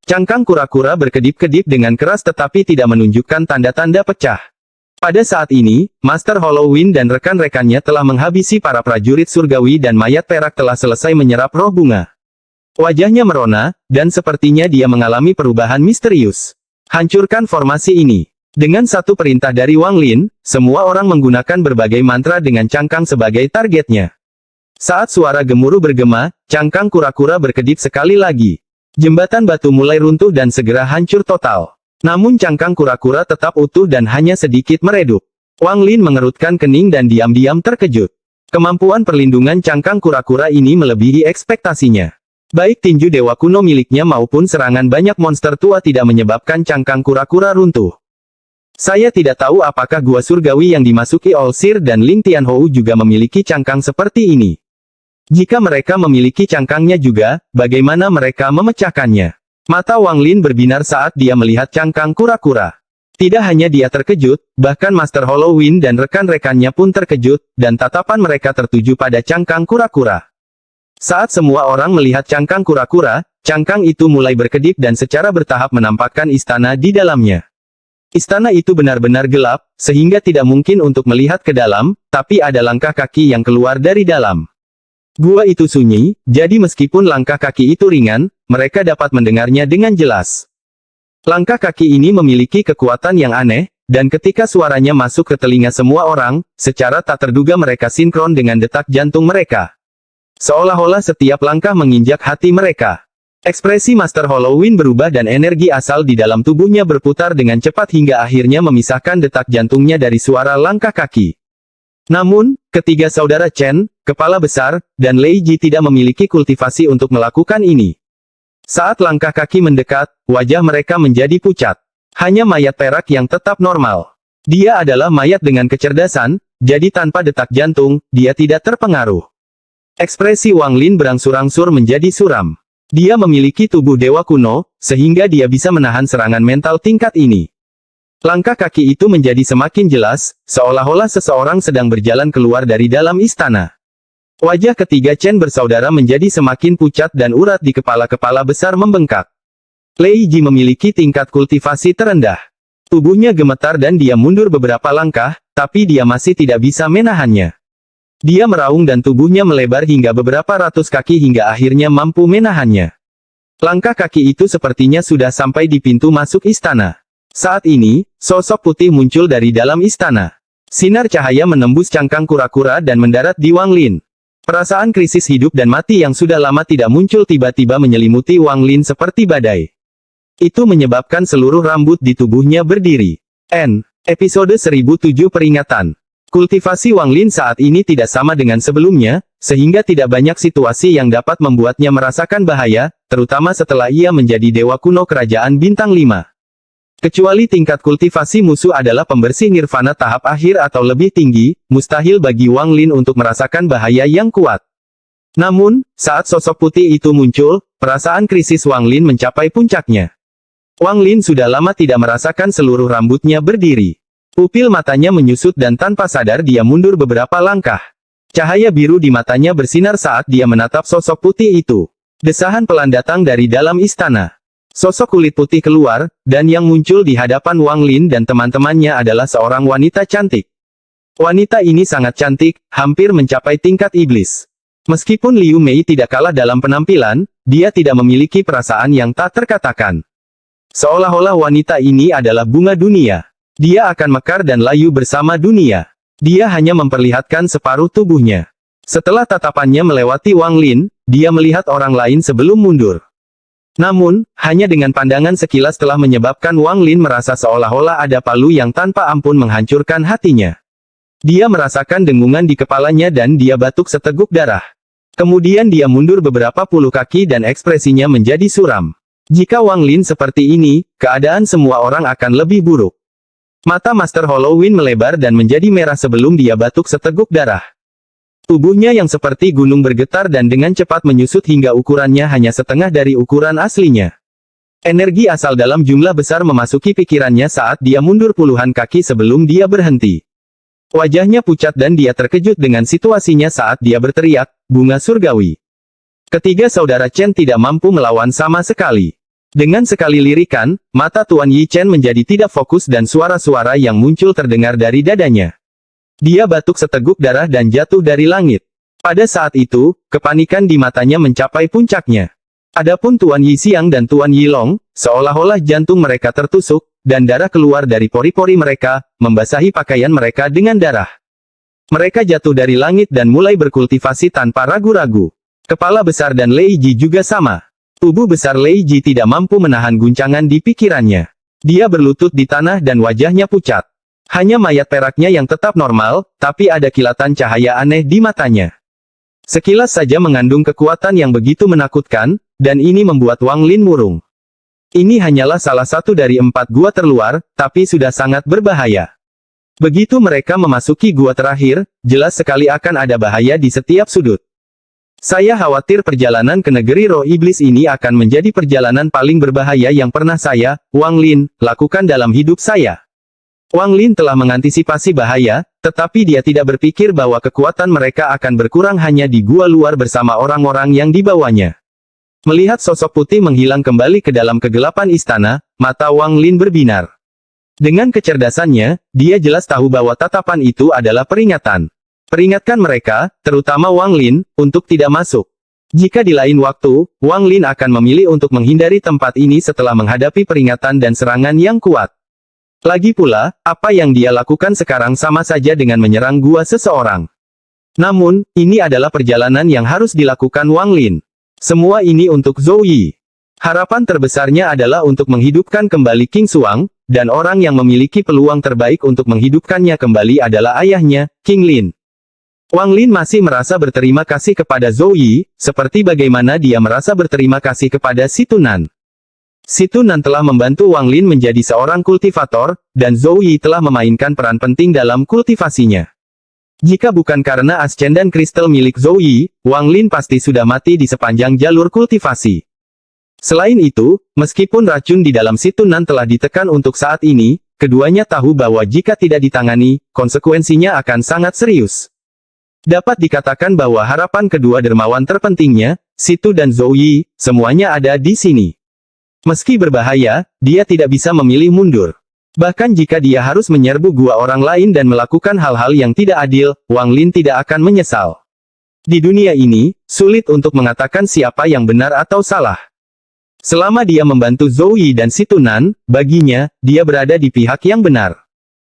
Cangkang kura-kura berkedip-kedip dengan keras tetapi tidak menunjukkan tanda-tanda pecah. Pada saat ini, Master Halloween dan rekan-rekannya telah menghabisi para prajurit surgawi dan mayat perak telah selesai menyerap roh bunga. Wajahnya merona, dan sepertinya dia mengalami perubahan misterius. Hancurkan formasi ini. Dengan satu perintah dari Wang Lin, semua orang menggunakan berbagai mantra dengan cangkang sebagai targetnya. Saat suara gemuruh bergema, cangkang kura-kura berkedip sekali lagi. Jembatan batu mulai runtuh dan segera hancur total. Namun cangkang kura-kura tetap utuh dan hanya sedikit meredup. Wang Lin mengerutkan kening dan diam-diam terkejut. Kemampuan perlindungan cangkang kura-kura ini melebihi ekspektasinya. Baik tinju dewa kuno miliknya maupun serangan banyak monster tua tidak menyebabkan cangkang kura-kura runtuh. Saya tidak tahu apakah gua surgawi yang dimasuki Olsir dan Ling Tianhou juga memiliki cangkang seperti ini. Jika mereka memiliki cangkangnya juga, bagaimana mereka memecahkannya? Mata Wang Lin berbinar saat dia melihat cangkang kura-kura. Tidak hanya dia terkejut, bahkan Master Halloween dan rekan-rekannya pun terkejut, dan tatapan mereka tertuju pada cangkang kura-kura. Saat semua orang melihat cangkang kura-kura, cangkang itu mulai berkedip dan secara bertahap menampakkan istana di dalamnya. Istana itu benar-benar gelap, sehingga tidak mungkin untuk melihat ke dalam, tapi ada langkah kaki yang keluar dari dalam. Gua itu sunyi, jadi meskipun langkah kaki itu ringan, mereka dapat mendengarnya dengan jelas. Langkah kaki ini memiliki kekuatan yang aneh, dan ketika suaranya masuk ke telinga semua orang, secara tak terduga mereka sinkron dengan detak jantung mereka. Seolah-olah setiap langkah menginjak hati mereka. Ekspresi Master Halloween berubah dan energi asal di dalam tubuhnya berputar dengan cepat hingga akhirnya memisahkan detak jantungnya dari suara langkah kaki. Namun, ketiga saudara Chen, kepala besar, dan Lei Ji tidak memiliki kultivasi untuk melakukan ini. Saat langkah kaki mendekat, wajah mereka menjadi pucat. Hanya mayat perak yang tetap normal. Dia adalah mayat dengan kecerdasan, jadi tanpa detak jantung, dia tidak terpengaruh. Ekspresi Wang Lin berangsur-angsur menjadi suram. Dia memiliki tubuh dewa kuno, sehingga dia bisa menahan serangan mental tingkat ini. Langkah kaki itu menjadi semakin jelas, seolah-olah seseorang sedang berjalan keluar dari dalam istana. Wajah ketiga Chen bersaudara menjadi semakin pucat dan urat di kepala-kepala besar membengkak. Lei Ji memiliki tingkat kultivasi terendah. Tubuhnya gemetar dan dia mundur beberapa langkah, tapi dia masih tidak bisa menahannya. Dia meraung dan tubuhnya melebar hingga beberapa ratus kaki hingga akhirnya mampu menahannya. Langkah kaki itu sepertinya sudah sampai di pintu masuk istana. Saat ini, sosok putih muncul dari dalam istana. Sinar cahaya menembus cangkang kura-kura dan mendarat di Wang Lin. Perasaan krisis hidup dan mati yang sudah lama tidak muncul tiba-tiba menyelimuti Wang Lin seperti badai. Itu menyebabkan seluruh rambut di tubuhnya berdiri. Episode 1007 Peringatan. Kultivasi Wang Lin saat ini tidak sama dengan sebelumnya, sehingga tidak banyak situasi yang dapat membuatnya merasakan bahaya, terutama setelah ia menjadi dewa kuno kerajaan bintang 5. Kecuali tingkat kultivasi musuh adalah pembersih nirvana tahap akhir atau lebih tinggi, mustahil bagi Wang Lin untuk merasakan bahaya yang kuat. Namun, saat sosok putih itu muncul, perasaan krisis Wang Lin mencapai puncaknya. Wang Lin sudah lama tidak merasakan seluruh rambutnya berdiri. Pupil matanya menyusut dan tanpa sadar dia mundur beberapa langkah. Cahaya biru di matanya bersinar saat dia menatap sosok putih itu. Desahan pelan datang dari dalam istana. Sosok kulit putih keluar, dan yang muncul di hadapan Wang Lin dan teman-temannya adalah seorang wanita cantik. Wanita ini sangat cantik, hampir mencapai tingkat iblis. Meskipun Liu Mei tidak kalah dalam penampilan, dia tidak memiliki perasaan yang tak terkatakan. Seolah-olah wanita ini adalah bunga dunia. Dia akan mekar dan layu bersama dunia. Dia hanya memperlihatkan separuh tubuhnya. Setelah tatapannya melewati Wang Lin, dia melihat orang lain sebelum mundur. Namun, hanya dengan pandangan sekilas telah menyebabkan Wang Lin merasa seolah-olah ada palu yang tanpa ampun menghancurkan hatinya. Dia merasakan dengungan di kepalanya dan dia batuk seteguk darah. Kemudian dia mundur beberapa puluh kaki dan ekspresinya menjadi suram. Jika Wang Lin seperti ini, keadaan semua orang akan lebih buruk. Mata Master Halloween melebar dan menjadi merah sebelum dia batuk seteguk darah. Tubuhnya yang seperti gunung bergetar dan dengan cepat menyusut hingga ukurannya hanya setengah dari ukuran aslinya. Energi asal dalam jumlah besar memasuki pikirannya saat dia mundur puluhan kaki sebelum dia berhenti. Wajahnya pucat dan dia terkejut dengan situasinya saat dia berteriak, "Bunga surgawi!" Ketiga saudara Chen tidak mampu melawan sama sekali. Dengan sekali lirikan, mata Tuan Yi Chen menjadi tidak fokus dan suara-suara yang muncul terdengar dari dadanya. Dia batuk seteguk darah dan jatuh dari langit. Pada saat itu, kepanikan di matanya mencapai puncaknya. Adapun Tuan Yi Xiang dan Tuan Yi Long, seolah-olah jantung mereka tertusuk, dan darah keluar dari pori-pori mereka, membasahi pakaian mereka dengan darah. Mereka jatuh dari langit dan mulai berkultivasi tanpa ragu-ragu. Kepala besar dan Lei Ji juga sama. Tubuh besar Lei Ji tidak mampu menahan guncangan di pikirannya. Dia berlutut di tanah dan wajahnya pucat. Hanya mayat peraknya yang tetap normal, tapi ada kilatan cahaya aneh di matanya. Sekilas saja mengandung kekuatan yang begitu menakutkan, dan ini membuat Wang Lin murung. Ini hanyalah salah satu dari 4 gua terluar, tapi sudah sangat berbahaya. Begitu mereka memasuki gua terakhir, jelas sekali akan ada bahaya di setiap sudut. Saya khawatir perjalanan ke negeri roh iblis ini akan menjadi perjalanan paling berbahaya yang pernah saya, Wang Lin, lakukan dalam hidup saya. Wang Lin telah mengantisipasi bahaya, tetapi dia tidak berpikir bahwa kekuatan mereka akan berkurang hanya di gua luar bersama orang-orang yang dibawanya. Melihat sosok putih menghilang kembali ke dalam kegelapan istana, mata Wang Lin berbinar. Dengan kecerdasannya, dia jelas tahu bahwa tatapan itu adalah peringatan. Peringatkan mereka, terutama Wang Lin, untuk tidak masuk. Jika di lain waktu, Wang Lin akan memilih untuk menghindari tempat ini setelah menghadapi peringatan dan serangan yang kuat. Lagi pula, apa yang dia lakukan sekarang sama saja dengan menyerang gua seseorang. Namun, ini adalah perjalanan yang harus dilakukan Wang Lin. Semua ini untuk Zhou Yi. Harapan terbesarnya adalah untuk menghidupkan kembali King Xuang, dan orang yang memiliki peluang terbaik untuk menghidupkannya kembali adalah ayahnya, King Lin. Wang Lin masih merasa berterima kasih kepada Zhou Yi, seperti bagaimana dia merasa berterima kasih kepada Si Tunan. Si Tunan telah membantu Wang Lin menjadi seorang kultivator, dan Zhou Yi telah memainkan peran penting dalam kultivasinya. Jika bukan karena ascen dan kristal milik Zhou Yi, Wang Lin pasti sudah mati di sepanjang jalur kultivasi. Selain itu, meskipun racun di dalam Si Tunan telah ditekan untuk saat ini, keduanya tahu bahwa jika tidak ditangani, konsekuensinya akan sangat serius. Dapat dikatakan bahwa harapan kedua dermawan terpentingnya, Si Tu dan Zhou Yi, semuanya ada di sini. Meski berbahaya, dia tidak bisa memilih mundur. Bahkan jika dia harus menyerbu gua orang lain dan melakukan hal-hal yang tidak adil, Wang Lin tidak akan menyesal. Di dunia ini, sulit untuk mengatakan siapa yang benar atau salah. Selama dia membantu Zhou Yi dan Si Tunan, baginya, dia berada di pihak yang benar.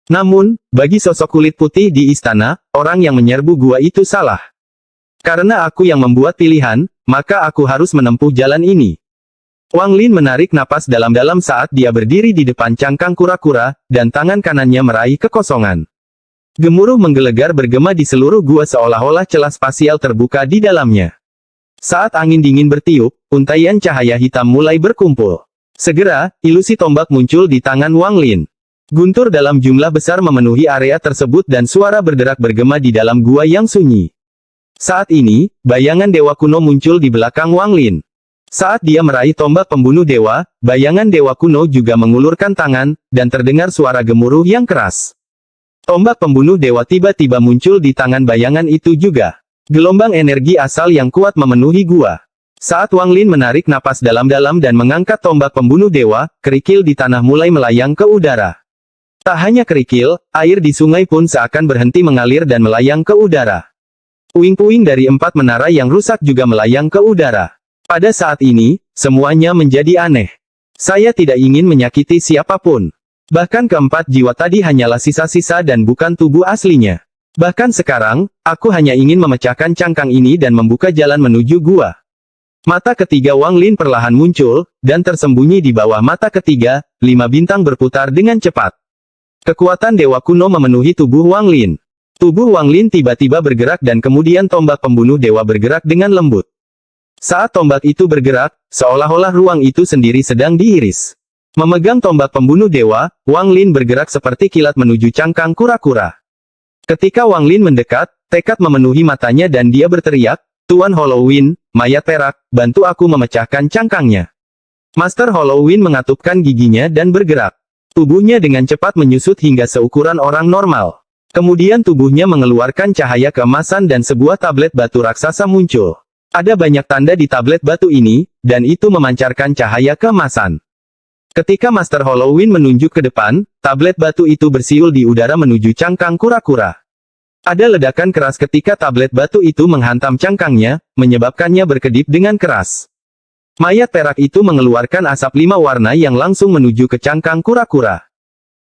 Namun, bagi sosok kulit putih di istana, orang yang menyerbu gua itu salah. Karena aku yang membuat pilihan, maka aku harus menempuh jalan ini. Wang Lin menarik napas dalam-dalam saat dia berdiri di depan cangkang kura-kura, dan tangan kanannya meraih kekosongan. Gemuruh menggelegar bergema di seluruh gua seolah-olah celah spasial terbuka di dalamnya. Saat angin dingin bertiup, untaian cahaya hitam mulai berkumpul. Segera, ilusi tombak muncul di tangan Wang Lin. Guntur dalam jumlah besar memenuhi area tersebut dan suara berderak bergema di dalam gua yang sunyi. Saat ini, bayangan dewa kuno muncul di belakang Wang Lin. Saat dia meraih tombak pembunuh dewa, bayangan dewa kuno juga mengulurkan tangan, dan terdengar suara gemuruh yang keras. Tombak pembunuh dewa tiba-tiba muncul di tangan bayangan itu juga. Gelombang energi asal yang kuat memenuhi gua. Saat Wang Lin menarik napas dalam-dalam dan mengangkat tombak pembunuh dewa, kerikil di tanah mulai melayang ke udara. Tak hanya kerikil, air di sungai pun seakan berhenti mengalir dan melayang ke udara. Puing-puing dari 4 menara yang rusak juga melayang ke udara. Pada saat ini, semuanya menjadi aneh. Saya tidak ingin menyakiti siapapun. Bahkan keempat jiwa tadi hanyalah sisa-sisa dan bukan tubuh aslinya. Bahkan sekarang, aku hanya ingin memecahkan cangkang ini dan membuka jalan menuju gua. Mata ketiga Wang Lin perlahan muncul, dan tersembunyi di bawah mata ketiga, 5 bintang berputar dengan cepat. Kekuatan dewa kuno memenuhi tubuh Wang Lin. Tubuh Wang Lin tiba-tiba bergerak dan kemudian tombak pembunuh dewa bergerak dengan lembut. Saat tombak itu bergerak, seolah-olah ruang itu sendiri sedang diiris. Memegang tombak pembunuh dewa, Wang Lin bergerak seperti kilat menuju cangkang kura-kura. Ketika Wang Lin mendekat, Tekad memenuhi matanya dan dia berteriak, "Tuan Halloween, mayat perak, bantu aku memecahkan cangkangnya." Master Halloween mengatupkan giginya dan bergerak. Tubuhnya dengan cepat menyusut hingga seukuran orang normal. Kemudian tubuhnya mengeluarkan cahaya keemasan dan sebuah tablet batu raksasa muncul. Ada banyak tanda di tablet batu ini, dan itu memancarkan cahaya keemasan. Ketika Master Halloween menunjuk ke depan, tablet batu itu bersiul di udara menuju cangkang kura-kura. Ada ledakan keras ketika tablet batu itu menghantam cangkangnya, menyebabkannya berkedip dengan keras. Mayat perak itu mengeluarkan asap 5 warna yang langsung menuju ke cangkang kura-kura.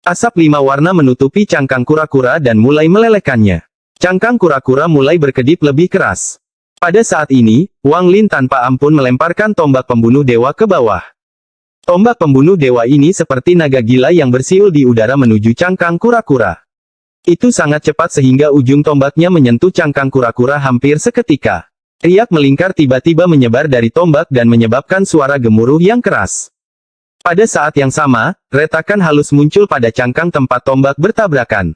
Asap 5 warna menutupi cangkang kura-kura dan mulai melelehkannya. Cangkang kura-kura mulai berkedip lebih keras. Pada saat ini, Wang Lin tanpa ampun melemparkan tombak pembunuh dewa ke bawah. Tombak pembunuh dewa ini seperti naga gila yang bersiul di udara menuju cangkang kura-kura. Itu sangat cepat sehingga ujung tombaknya menyentuh cangkang kura-kura hampir seketika. Riak melingkar tiba-tiba menyebar dari tombak dan menyebabkan suara gemuruh yang keras. Pada saat yang sama, retakan halus muncul pada cangkang tempat tombak bertabrakan.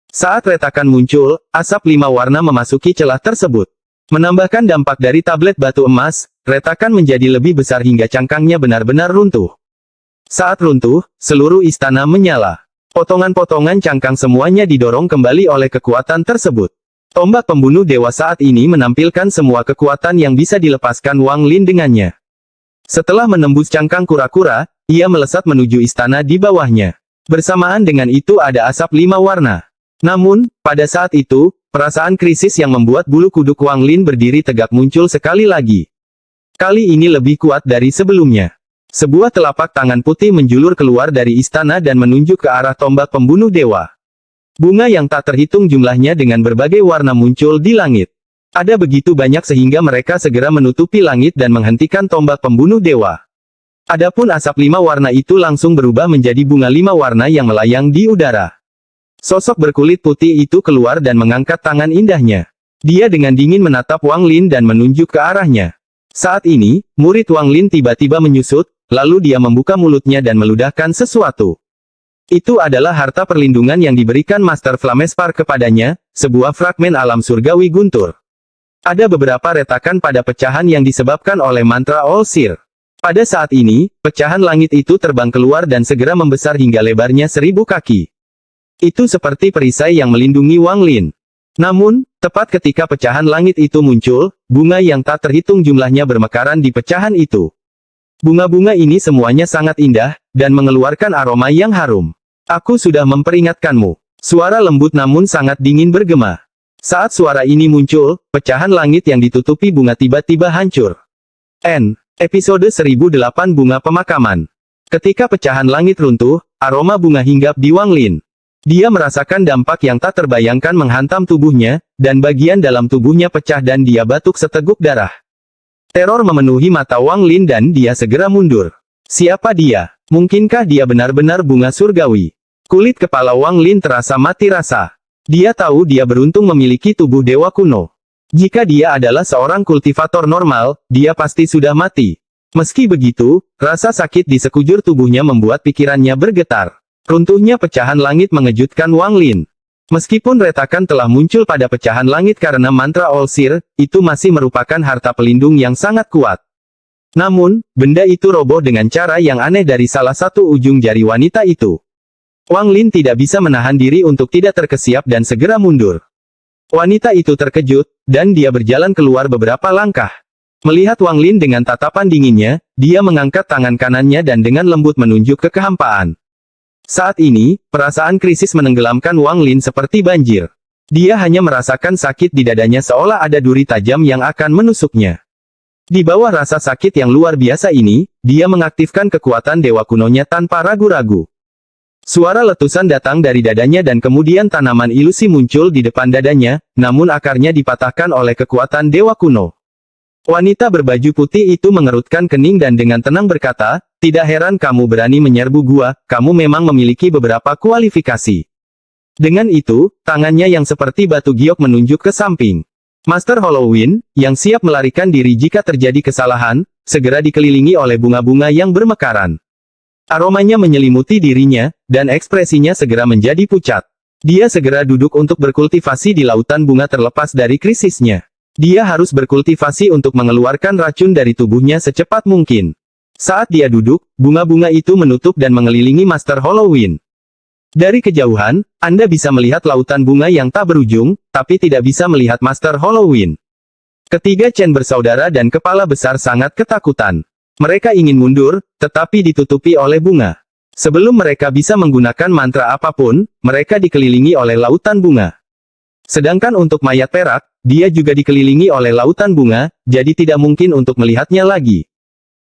Saat retakan muncul, asap 5 warna memasuki celah tersebut. Menambahkan dampak dari tablet batu emas, retakan menjadi lebih besar hingga cangkangnya benar-benar runtuh. Saat runtuh, seluruh istana menyala. Potongan-potongan cangkang semuanya didorong kembali oleh kekuatan tersebut. Tombak pembunuh dewa saat ini menampilkan semua kekuatan yang bisa dilepaskan Wang Lin dengannya. Setelah menembus cangkang kura-kura, ia melesat menuju istana di bawahnya. Bersamaan dengan itu ada asap 5 warna. Namun, pada saat itu, perasaan krisis yang membuat bulu kuduk Wang Lin berdiri tegak muncul sekali lagi. Kali ini lebih kuat dari sebelumnya. Sebuah telapak tangan putih menjulur keluar dari istana dan menunjuk ke arah tombak pembunuh dewa. Bunga yang tak terhitung jumlahnya dengan berbagai warna muncul di langit. Ada begitu banyak sehingga mereka segera menutupi langit dan menghentikan tombak pembunuh dewa. Adapun asap 5 warna itu langsung berubah menjadi bunga 5 warna yang melayang di udara. Sosok berkulit putih itu keluar dan mengangkat tangan indahnya. Dia dengan dingin menatap Wang Lin dan menunjuk ke arahnya. Saat ini, murid Wang Lin tiba-tiba menyusut, lalu dia membuka mulutnya dan meludahkan sesuatu. Itu adalah harta perlindungan yang diberikan Master Flamespar kepadanya, sebuah fragmen alam surgawi guntur. Ada beberapa retakan pada pecahan yang disebabkan oleh mantra All-Seer. Pada saat ini, pecahan langit itu terbang keluar dan segera membesar hingga lebarnya 1000 kaki. Itu seperti perisai yang melindungi Wang Lin. Namun, tepat ketika pecahan langit itu muncul, bunga yang tak terhitung jumlahnya bermekaran di pecahan itu. Bunga-bunga ini semuanya sangat indah, dan mengeluarkan aroma yang harum. Aku sudah memperingatkanmu. Suara lembut namun sangat dingin bergema. Saat suara ini muncul, pecahan langit yang ditutupi bunga tiba-tiba hancur. Episode 1008 Bunga Pemakaman. Ketika pecahan langit runtuh, aroma bunga hinggap di Wang Lin. Dia merasakan dampak yang tak terbayangkan menghantam tubuhnya, dan bagian dalam tubuhnya pecah dan dia batuk seteguk darah. Teror memenuhi mata Wang Lin dan dia segera mundur. Siapa dia? Mungkinkah dia benar-benar bunga surgawi? Kulit kepala Wang Lin terasa mati rasa. Dia tahu dia beruntung memiliki tubuh dewa kuno. Jika dia adalah seorang kultivator normal, dia pasti sudah mati. Meski begitu, rasa sakit di sekujur tubuhnya membuat pikirannya bergetar. Runtuhnya pecahan langit mengejutkan Wang Lin. Meskipun retakan telah muncul pada pecahan langit karena mantra All-Seer, itu masih merupakan harta pelindung yang sangat kuat. Namun, benda itu roboh dengan cara yang aneh dari salah satu ujung jari wanita itu. Wang Lin tidak bisa menahan diri untuk tidak terkesiap dan segera mundur. Wanita itu terkejut, dan dia berjalan keluar beberapa langkah. Melihat Wang Lin dengan tatapan dinginnya, dia mengangkat tangan kanannya dan dengan lembut menunjuk ke kehampaan. Saat ini, perasaan krisis menenggelamkan Wang Lin seperti banjir. Dia hanya merasakan sakit di dadanya seolah ada duri tajam yang akan menusuknya. Di bawah rasa sakit yang luar biasa ini, dia mengaktifkan kekuatan dewa kunonya tanpa ragu-ragu. Suara letusan datang dari dadanya dan kemudian tanaman ilusi muncul di depan dadanya, namun akarnya dipatahkan oleh kekuatan dewa kuno. Wanita berbaju putih itu mengerutkan kening dan dengan tenang berkata, "Tidak heran kamu berani menyerbu gua, kamu memang memiliki beberapa kualifikasi." Dengan itu, tangannya yang seperti batu giok menunjuk ke samping. Master Halloween, yang siap melarikan diri jika terjadi kesalahan, segera dikelilingi oleh bunga-bunga yang bermekaran. Aromanya menyelimuti dirinya, dan ekspresinya segera menjadi pucat. Dia segera duduk untuk berkultivasi di lautan bunga terlepas dari krisisnya. Dia harus berkultivasi untuk mengeluarkan racun dari tubuhnya secepat mungkin. Saat dia duduk, bunga-bunga itu menutup dan mengelilingi Master Halloween. Dari kejauhan, Anda bisa melihat lautan bunga yang tak berujung, tapi tidak bisa melihat Master Halloween. Ketiga Chen bersaudara dan kepala besar sangat ketakutan. Mereka ingin mundur, tetapi ditutupi oleh bunga. Sebelum mereka bisa menggunakan mantra apapun, mereka dikelilingi oleh lautan bunga. Sedangkan untuk mayat perak, dia juga dikelilingi oleh lautan bunga, jadi tidak mungkin untuk melihatnya lagi.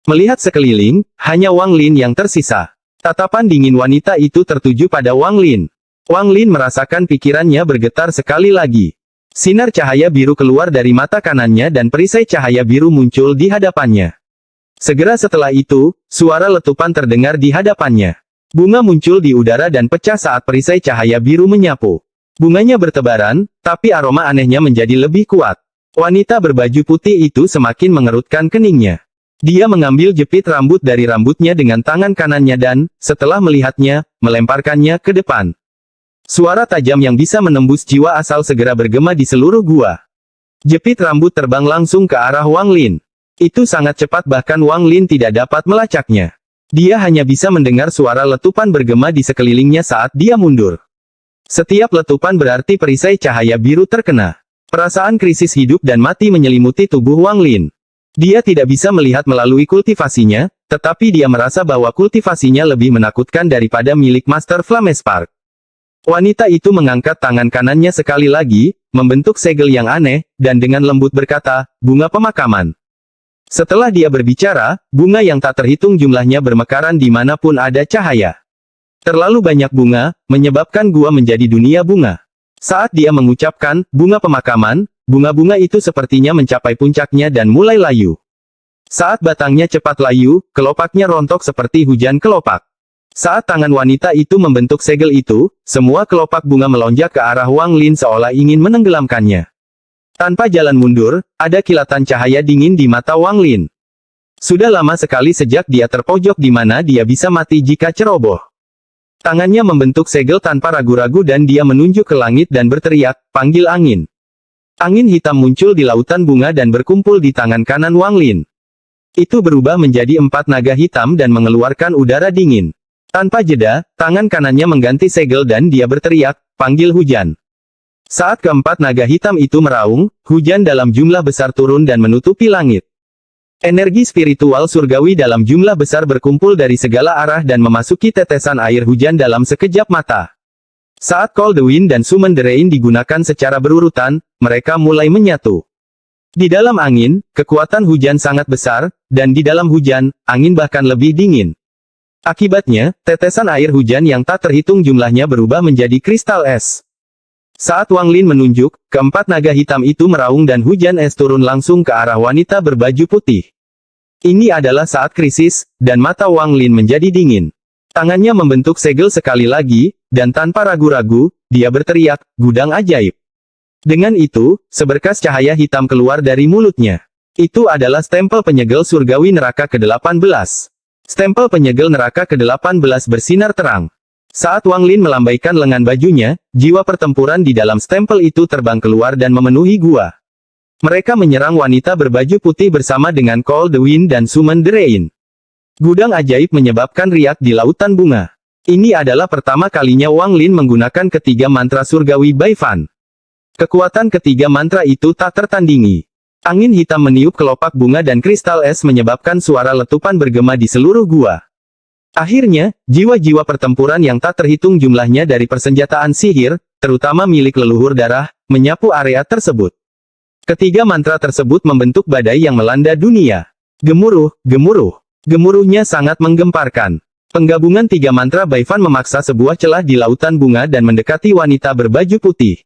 Melihat sekeliling, hanya Wang Lin yang tersisa. Tatapan dingin wanita itu tertuju pada Wang Lin. Wang Lin merasakan pikirannya bergetar sekali lagi. Sinar cahaya biru keluar dari mata kanannya dan perisai cahaya biru muncul di hadapannya. Segera setelah itu, suara letupan terdengar di hadapannya. Bunga muncul di udara dan pecah saat perisai cahaya biru menyapu. Bunganya bertebaran, tapi aroma anehnya menjadi lebih kuat. Wanita berbaju putih itu semakin mengerutkan keningnya. Dia mengambil jepit rambut dari rambutnya dengan tangan kanannya dan, setelah melihatnya, melemparkannya ke depan. Suara tajam yang bisa menembus jiwa asal segera bergema di seluruh gua. Jepit rambut terbang langsung ke arah Wang Lin. Itu sangat cepat bahkan Wang Lin tidak dapat melacaknya. Dia hanya bisa mendengar suara letupan bergema di sekelilingnya saat dia mundur. Setiap letupan berarti perisai cahaya biru terkena. Perasaan krisis hidup dan mati menyelimuti tubuh Wang Lin. Dia tidak bisa melihat melalui kultivasinya, tetapi dia merasa bahwa kultivasinya lebih menakutkan daripada milik Master Flamespark. Wanita itu mengangkat tangan kanannya sekali lagi, membentuk segel yang aneh, dan dengan lembut berkata, bunga pemakaman. Setelah dia berbicara, bunga yang tak terhitung jumlahnya bermekaran dimanapun ada cahaya. Terlalu banyak bunga, menyebabkan gua menjadi dunia bunga. Saat dia mengucapkan, bunga pemakaman, bunga-bunga itu sepertinya mencapai puncaknya dan mulai layu. Saat batangnya cepat layu, kelopaknya rontok seperti hujan kelopak. Saat tangan wanita itu membentuk segel itu, semua kelopak bunga melonjak ke arah Wang Lin seolah ingin menenggelamkannya. Tanpa jalan mundur, ada kilatan cahaya dingin di mata Wang Lin. Sudah lama sekali sejak dia terpojok di mana dia bisa mati jika ceroboh. Tangannya membentuk segel tanpa ragu-ragu dan dia menunjuk ke langit dan berteriak, panggil angin. Angin hitam muncul di lautan bunga dan berkumpul di tangan kanan Wang Lin. Itu berubah menjadi 4 naga hitam dan mengeluarkan udara dingin. Tanpa jeda, tangan kanannya mengganti segel dan dia berteriak, panggil hujan. Saat keempat naga hitam itu meraung, hujan dalam jumlah besar turun dan menutupi langit. Energi spiritual surgawi dalam jumlah besar berkumpul dari segala arah dan memasuki tetesan air hujan dalam sekejap mata. Saat Cold Wind dan Summon the Rain digunakan secara berurutan, mereka mulai menyatu. Di dalam angin, kekuatan hujan sangat besar, dan di dalam hujan, angin bahkan lebih dingin. Akibatnya, tetesan air hujan yang tak terhitung jumlahnya berubah menjadi kristal es. Saat Wang Lin menunjuk, keempat naga hitam itu meraung dan hujan es turun langsung ke arah wanita berbaju putih. Ini adalah saat krisis, dan mata Wang Lin menjadi dingin. Tangannya membentuk segel sekali lagi, dan tanpa ragu-ragu, dia berteriak, gudang ajaib. Dengan itu, seberkas cahaya hitam keluar dari mulutnya. Itu adalah stempel penyegel surgawi neraka ke-18. Stempel penyegel neraka ke-18 bersinar terang. Saat Wang Lin melambaikan lengan bajunya, jiwa pertempuran di dalam stempel itu terbang keluar dan memenuhi gua. Mereka menyerang wanita berbaju putih bersama dengan Cold Wind dan Summon the Rain. Gudang ajaib menyebabkan riak di lautan bunga. Ini adalah pertama kalinya Wang Lin menggunakan ketiga mantra surgawi Baifan. Kekuatan ketiga mantra itu tak tertandingi. Angin hitam meniup kelopak bunga dan kristal es menyebabkan suara letupan bergema di seluruh gua. Akhirnya, jiwa-jiwa pertempuran yang tak terhitung jumlahnya dari persenjataan sihir, terutama milik leluhur darah, menyapu area tersebut. Ketiga mantra tersebut membentuk badai yang melanda dunia. Gemuruh, gemuruh. Gemuruhnya sangat menggemparkan. Penggabungan tiga mantra Baifan memaksa sebuah celah di lautan bunga dan mendekati wanita berbaju putih.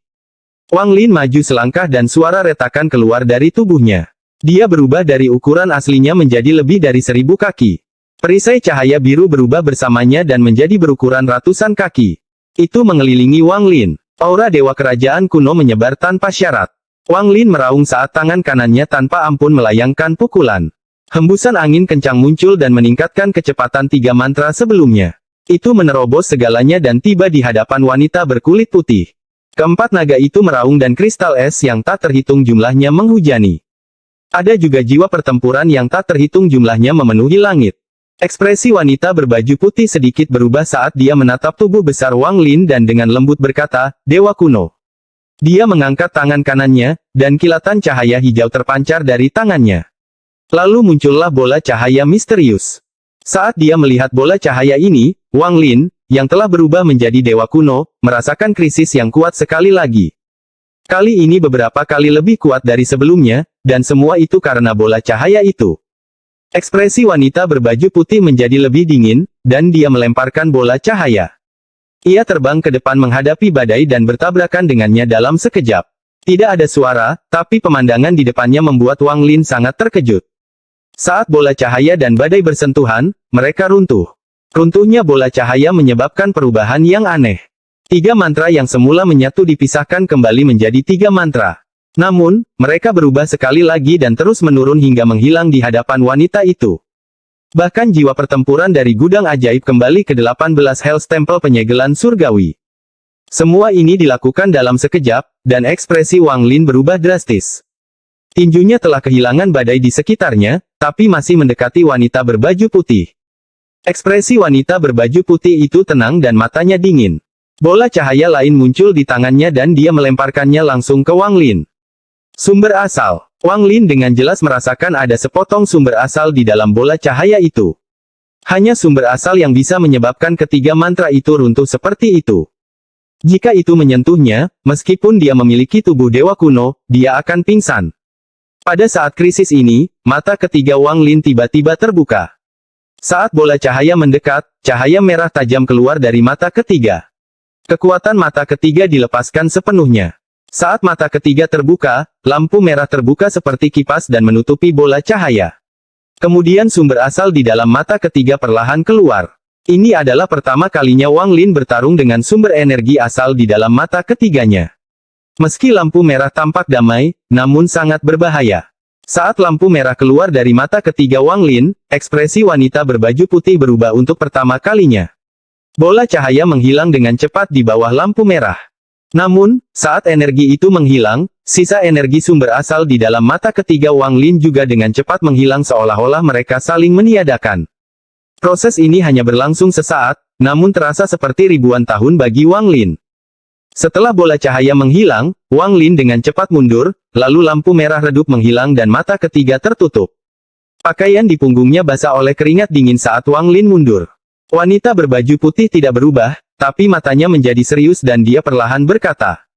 Wang Lin maju selangkah dan suara retakan keluar dari tubuhnya. Dia berubah dari ukuran aslinya menjadi lebih dari 1000 kaki. Perisai cahaya biru berubah bersamanya dan menjadi berukuran ratusan kaki. Itu mengelilingi Wang Lin. Aura dewa kerajaan kuno menyebar tanpa syarat. Wang Lin meraung saat tangan kanannya tanpa ampun melayangkan pukulan. Hembusan angin kencang muncul dan meningkatkan kecepatan tiga mantra sebelumnya. Itu menerobos segalanya dan tiba di hadapan wanita berkulit putih. Keempat naga itu meraung dan kristal es yang tak terhitung jumlahnya menghujani. Ada juga jiwa pertempuran yang tak terhitung jumlahnya memenuhi langit. Ekspresi wanita berbaju putih sedikit berubah saat dia menatap tubuh besar Wang Lin dan dengan lembut berkata, "Dewa kuno." Dia mengangkat tangan kanannya, dan kilatan cahaya hijau terpancar dari tangannya. Lalu muncullah bola cahaya misterius. Saat dia melihat bola cahaya ini, Wang Lin, yang telah berubah menjadi dewa kuno, merasakan krisis yang kuat sekali lagi. Kali ini beberapa kali lebih kuat dari sebelumnya, dan semua itu karena bola cahaya itu. Ekspresi wanita berbaju putih menjadi lebih dingin, dan dia melemparkan bola cahaya. Ia terbang ke depan menghadapi badai dan bertabrakan dengannya dalam sekejap. Tidak ada suara, tapi pemandangan di depannya membuat Wang Lin sangat terkejut. Saat bola cahaya dan badai bersentuhan, mereka runtuh. Runtuhnya bola cahaya menyebabkan perubahan yang aneh. 3 mantra yang semula menyatu dipisahkan kembali menjadi 3 mantra. Namun, mereka berubah sekali lagi dan terus menurun hingga menghilang di hadapan wanita itu. Bahkan jiwa pertempuran dari gudang ajaib kembali ke 18 Hell's Temple penyegelan surgawi. Semua ini dilakukan dalam sekejap, dan ekspresi Wang Lin berubah drastis. Tinjunya telah kehilangan badai di sekitarnya, tapi masih mendekati wanita berbaju putih. Ekspresi wanita berbaju putih itu tenang dan matanya dingin. Bola cahaya lain muncul di tangannya dan dia melemparkannya langsung ke Wang Lin. Sumber asal. Wang Lin dengan jelas merasakan ada sepotong sumber asal di dalam bola cahaya itu. Hanya sumber asal yang bisa menyebabkan ketiga mantra itu runtuh seperti itu. Jika itu menyentuhnya, meskipun dia memiliki tubuh dewa kuno, dia akan pingsan. Pada saat krisis ini, mata ketiga Wang Lin tiba-tiba terbuka. Saat bola cahaya mendekat, cahaya merah tajam keluar dari mata ketiga. Kekuatan mata ketiga dilepaskan sepenuhnya. Saat mata ketiga terbuka, lampu merah terbuka seperti kipas dan menutupi bola cahaya. Kemudian sumber asal di dalam mata ketiga perlahan keluar. Ini adalah pertama kalinya Wang Lin bertarung dengan sumber energi asal di dalam mata ketiganya. Meski lampu merah tampak damai, namun sangat berbahaya. Saat lampu merah keluar dari mata ketiga Wang Lin, ekspresi wanita berbaju putih berubah untuk pertama kalinya. Bola cahaya menghilang dengan cepat di bawah lampu merah. Namun, saat energi itu menghilang, sisa energi sumber asal di dalam mata ketiga Wang Lin juga dengan cepat menghilang seolah-olah mereka saling meniadakan. Proses ini hanya berlangsung sesaat, namun terasa seperti ribuan tahun bagi Wang Lin. Setelah bola cahaya menghilang, Wang Lin dengan cepat mundur, lalu lampu merah redup menghilang dan mata ketiga tertutup. Pakaian di punggungnya basah oleh keringat dingin saat Wang Lin mundur. Wanita berbaju putih tidak berubah, tapi matanya menjadi serius dan dia perlahan berkata,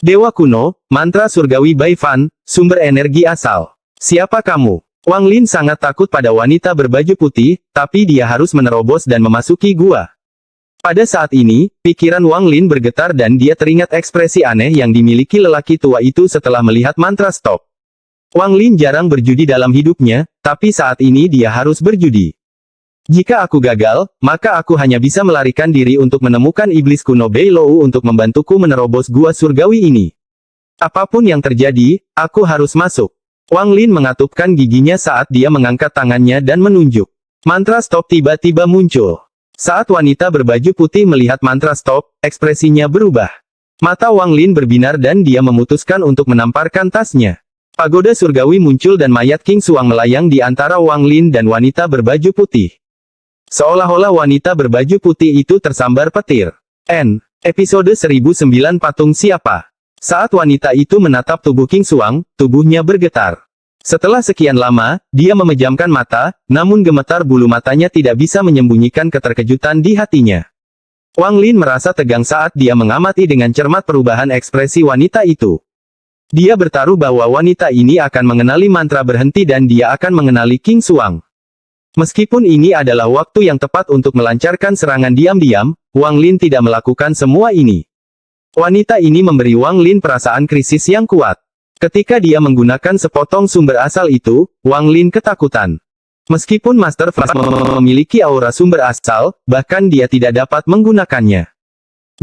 "Dewa kuno, mantra surgawi Bai Fan, sumber energi asal. Siapa kamu?" Wang Lin sangat takut pada wanita berbaju putih, tapi dia harus menerobos dan memasuki gua. Pada saat ini, pikiran Wang Lin bergetar dan dia teringat ekspresi aneh yang dimiliki lelaki tua itu setelah melihat mantra stop. Wang Lin jarang berjudi dalam hidupnya, tapi saat ini dia harus berjudi. Jika aku gagal, maka aku hanya bisa melarikan diri untuk menemukan iblis kuno Bei Lou untuk membantuku menerobos gua surgawi ini. Apapun yang terjadi, aku harus masuk. Wang Lin mengatupkan giginya saat dia mengangkat tangannya dan menunjuk. Mantra stop tiba-tiba muncul. Saat wanita berbaju putih melihat mantra stop, ekspresinya berubah. Mata Wang Lin berbinar dan dia memutuskan untuk menamparkan tasnya. Pagoda surgawi muncul dan mayat King Suang melayang di antara Wang Lin dan wanita berbaju putih. Seolah-olah wanita berbaju putih itu tersambar petir. Episode 1009 Patung Siapa? Saat wanita itu menatap tubuh King Suang, tubuhnya bergetar. Setelah sekian lama, dia memejamkan mata, namun gemetar bulu matanya tidak bisa menyembunyikan keterkejutan di hatinya. Wang Lin merasa tegang saat dia mengamati dengan cermat perubahan ekspresi wanita itu. Dia bertaruh bahwa wanita ini akan mengenali mantra berhenti dan dia akan mengenali King Suang. Meskipun ini adalah waktu yang tepat untuk melancarkan serangan diam-diam, Wang Lin tidak melakukan semua ini. Wanita ini memberi Wang Lin perasaan krisis yang kuat. Ketika dia menggunakan sepotong sumber asal itu, Wang Lin ketakutan. Meskipun Master Flash memiliki aura sumber asal, bahkan dia tidak dapat menggunakannya.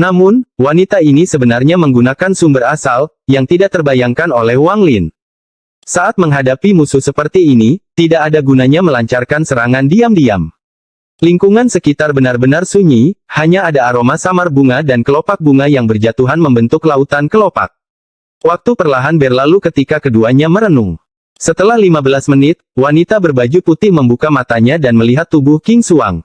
Namun, wanita ini sebenarnya menggunakan sumber asal, yang tidak terbayangkan oleh Wang Lin. Saat menghadapi musuh seperti ini, tidak ada gunanya melancarkan serangan diam-diam. Lingkungan sekitar benar-benar sunyi, hanya ada aroma samar bunga dan kelopak bunga yang berjatuhan membentuk lautan kelopak. Waktu perlahan berlalu ketika keduanya merenung. Setelah 15 menit, wanita berbaju putih membuka matanya dan melihat tubuh King Xuang.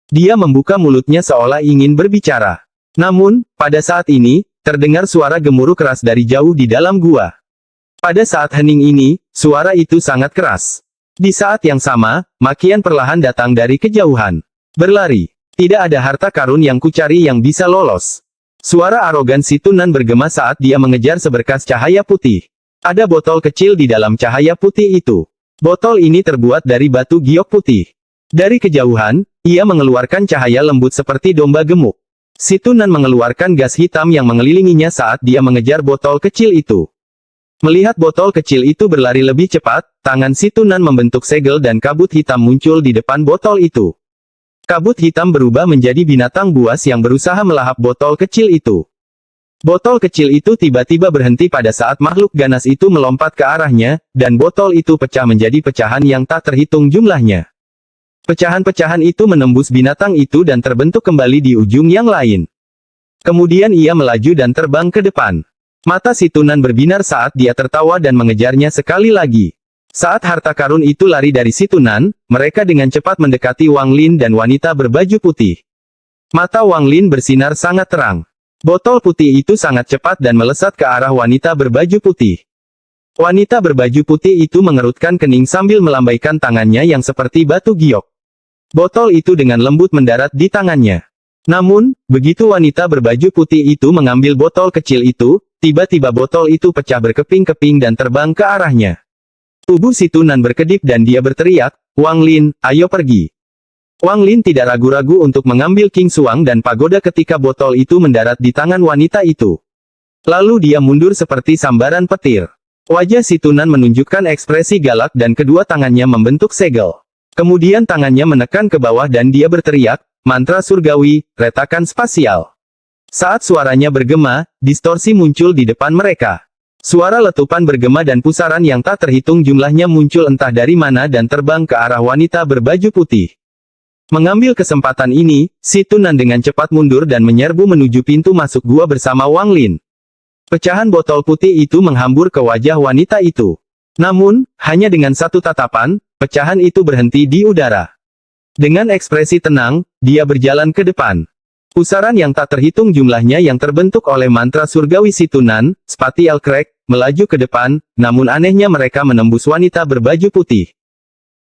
Dia membuka mulutnya seolah ingin berbicara. Namun, pada saat ini, terdengar suara gemuruh keras dari jauh di dalam gua. Pada saat hening ini, suara itu sangat keras. Di saat yang sama, makian perlahan datang dari kejauhan. Berlari. Tidak ada harta karun yang kucari yang bisa lolos. Suara arogan si Tunan bergema saat dia mengejar seberkas cahaya putih. Ada botol kecil di dalam cahaya putih itu. Botol ini terbuat dari batu giok putih. Dari kejauhan, ia mengeluarkan cahaya lembut seperti domba gemuk. Si Tunan mengeluarkan gas hitam yang mengelilinginya saat dia mengejar botol kecil itu. Melihat botol kecil itu berlari lebih cepat, tangan si Tunan membentuk segel dan kabut hitam muncul di depan botol itu. Kabut hitam berubah menjadi binatang buas yang berusaha melahap botol kecil itu. Botol kecil itu tiba-tiba berhenti pada saat makhluk ganas itu melompat ke arahnya, dan botol itu pecah menjadi pecahan yang tak terhitung jumlahnya. Pecahan-pecahan itu menembus binatang itu dan terbentuk kembali di ujung yang lain. Kemudian ia melaju dan terbang ke depan. Mata si Tunan berbinar saat dia tertawa dan mengejarnya sekali lagi. Saat harta karun itu lari dari si Tunan, mereka dengan cepat mendekati Wang Lin dan wanita berbaju putih. Mata Wang Lin bersinar sangat terang. Botol putih itu sangat cepat dan melesat ke arah wanita berbaju putih. Wanita berbaju putih itu mengerutkan kening sambil melambaikan tangannya yang seperti batu giok. Botol itu dengan lembut mendarat di tangannya. Namun, begitu wanita berbaju putih itu mengambil botol kecil itu, tiba-tiba botol itu pecah berkeping-keping dan terbang ke arahnya. Tubuh si Tunan berkedip dan dia berteriak, "Wang Lin, ayo pergi." Wang Lin tidak ragu-ragu untuk mengambil King Xuang dan pagoda ketika botol itu mendarat di tangan wanita itu. Lalu dia mundur seperti sambaran petir. Wajah si Tunan menunjukkan ekspresi galak dan kedua tangannya membentuk segel. Kemudian tangannya menekan ke bawah dan dia berteriak, "Mantra surgawi, retakan spasial." Saat suaranya bergema, distorsi muncul di depan mereka. Suara letupan bergema dan pusaran yang tak terhitung jumlahnya muncul entah dari mana dan terbang ke arah wanita berbaju putih. Mengambil kesempatan ini, si Tunan dengan cepat mundur dan menyerbu menuju pintu masuk gua bersama Wang Lin. Pecahan botol putih itu menghambur ke wajah wanita itu. Namun, hanya dengan satu tatapan, pecahan itu berhenti di udara. Dengan ekspresi tenang, dia berjalan ke depan. Pusaran yang tak terhitung jumlahnya yang terbentuk oleh mantra surgawi si Tunan, Spatial Crack, melaju ke depan, namun anehnya mereka menembus wanita berbaju putih.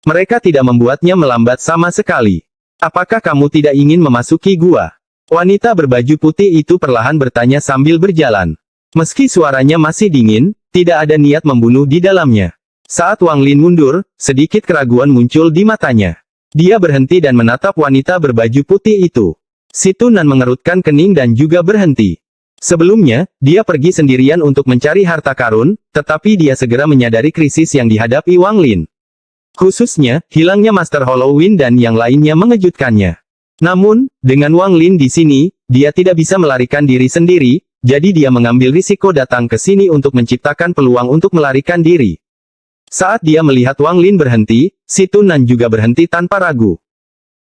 Mereka tidak membuatnya melambat sama sekali. "Apakah kamu tidak ingin memasuki gua?" Wanita berbaju putih itu perlahan bertanya sambil berjalan. Meski suaranya masih dingin, tidak ada niat membunuh di dalamnya. Saat Wang Lin mundur, sedikit keraguan muncul di matanya. Dia berhenti dan menatap wanita berbaju putih itu. Si Tunan mengerutkan kening dan juga berhenti. Sebelumnya, dia pergi sendirian untuk mencari harta karun, tetapi dia segera menyadari krisis yang dihadapi Wang Lin. Khususnya, hilangnya Master Halloween dan yang lainnya mengejutkannya. Namun, dengan Wang Lin di sini, dia tidak bisa melarikan diri sendiri, jadi dia mengambil risiko datang ke sini untuk menciptakan peluang untuk melarikan diri. Saat dia melihat Wang Lin berhenti, si Tunan juga berhenti tanpa ragu.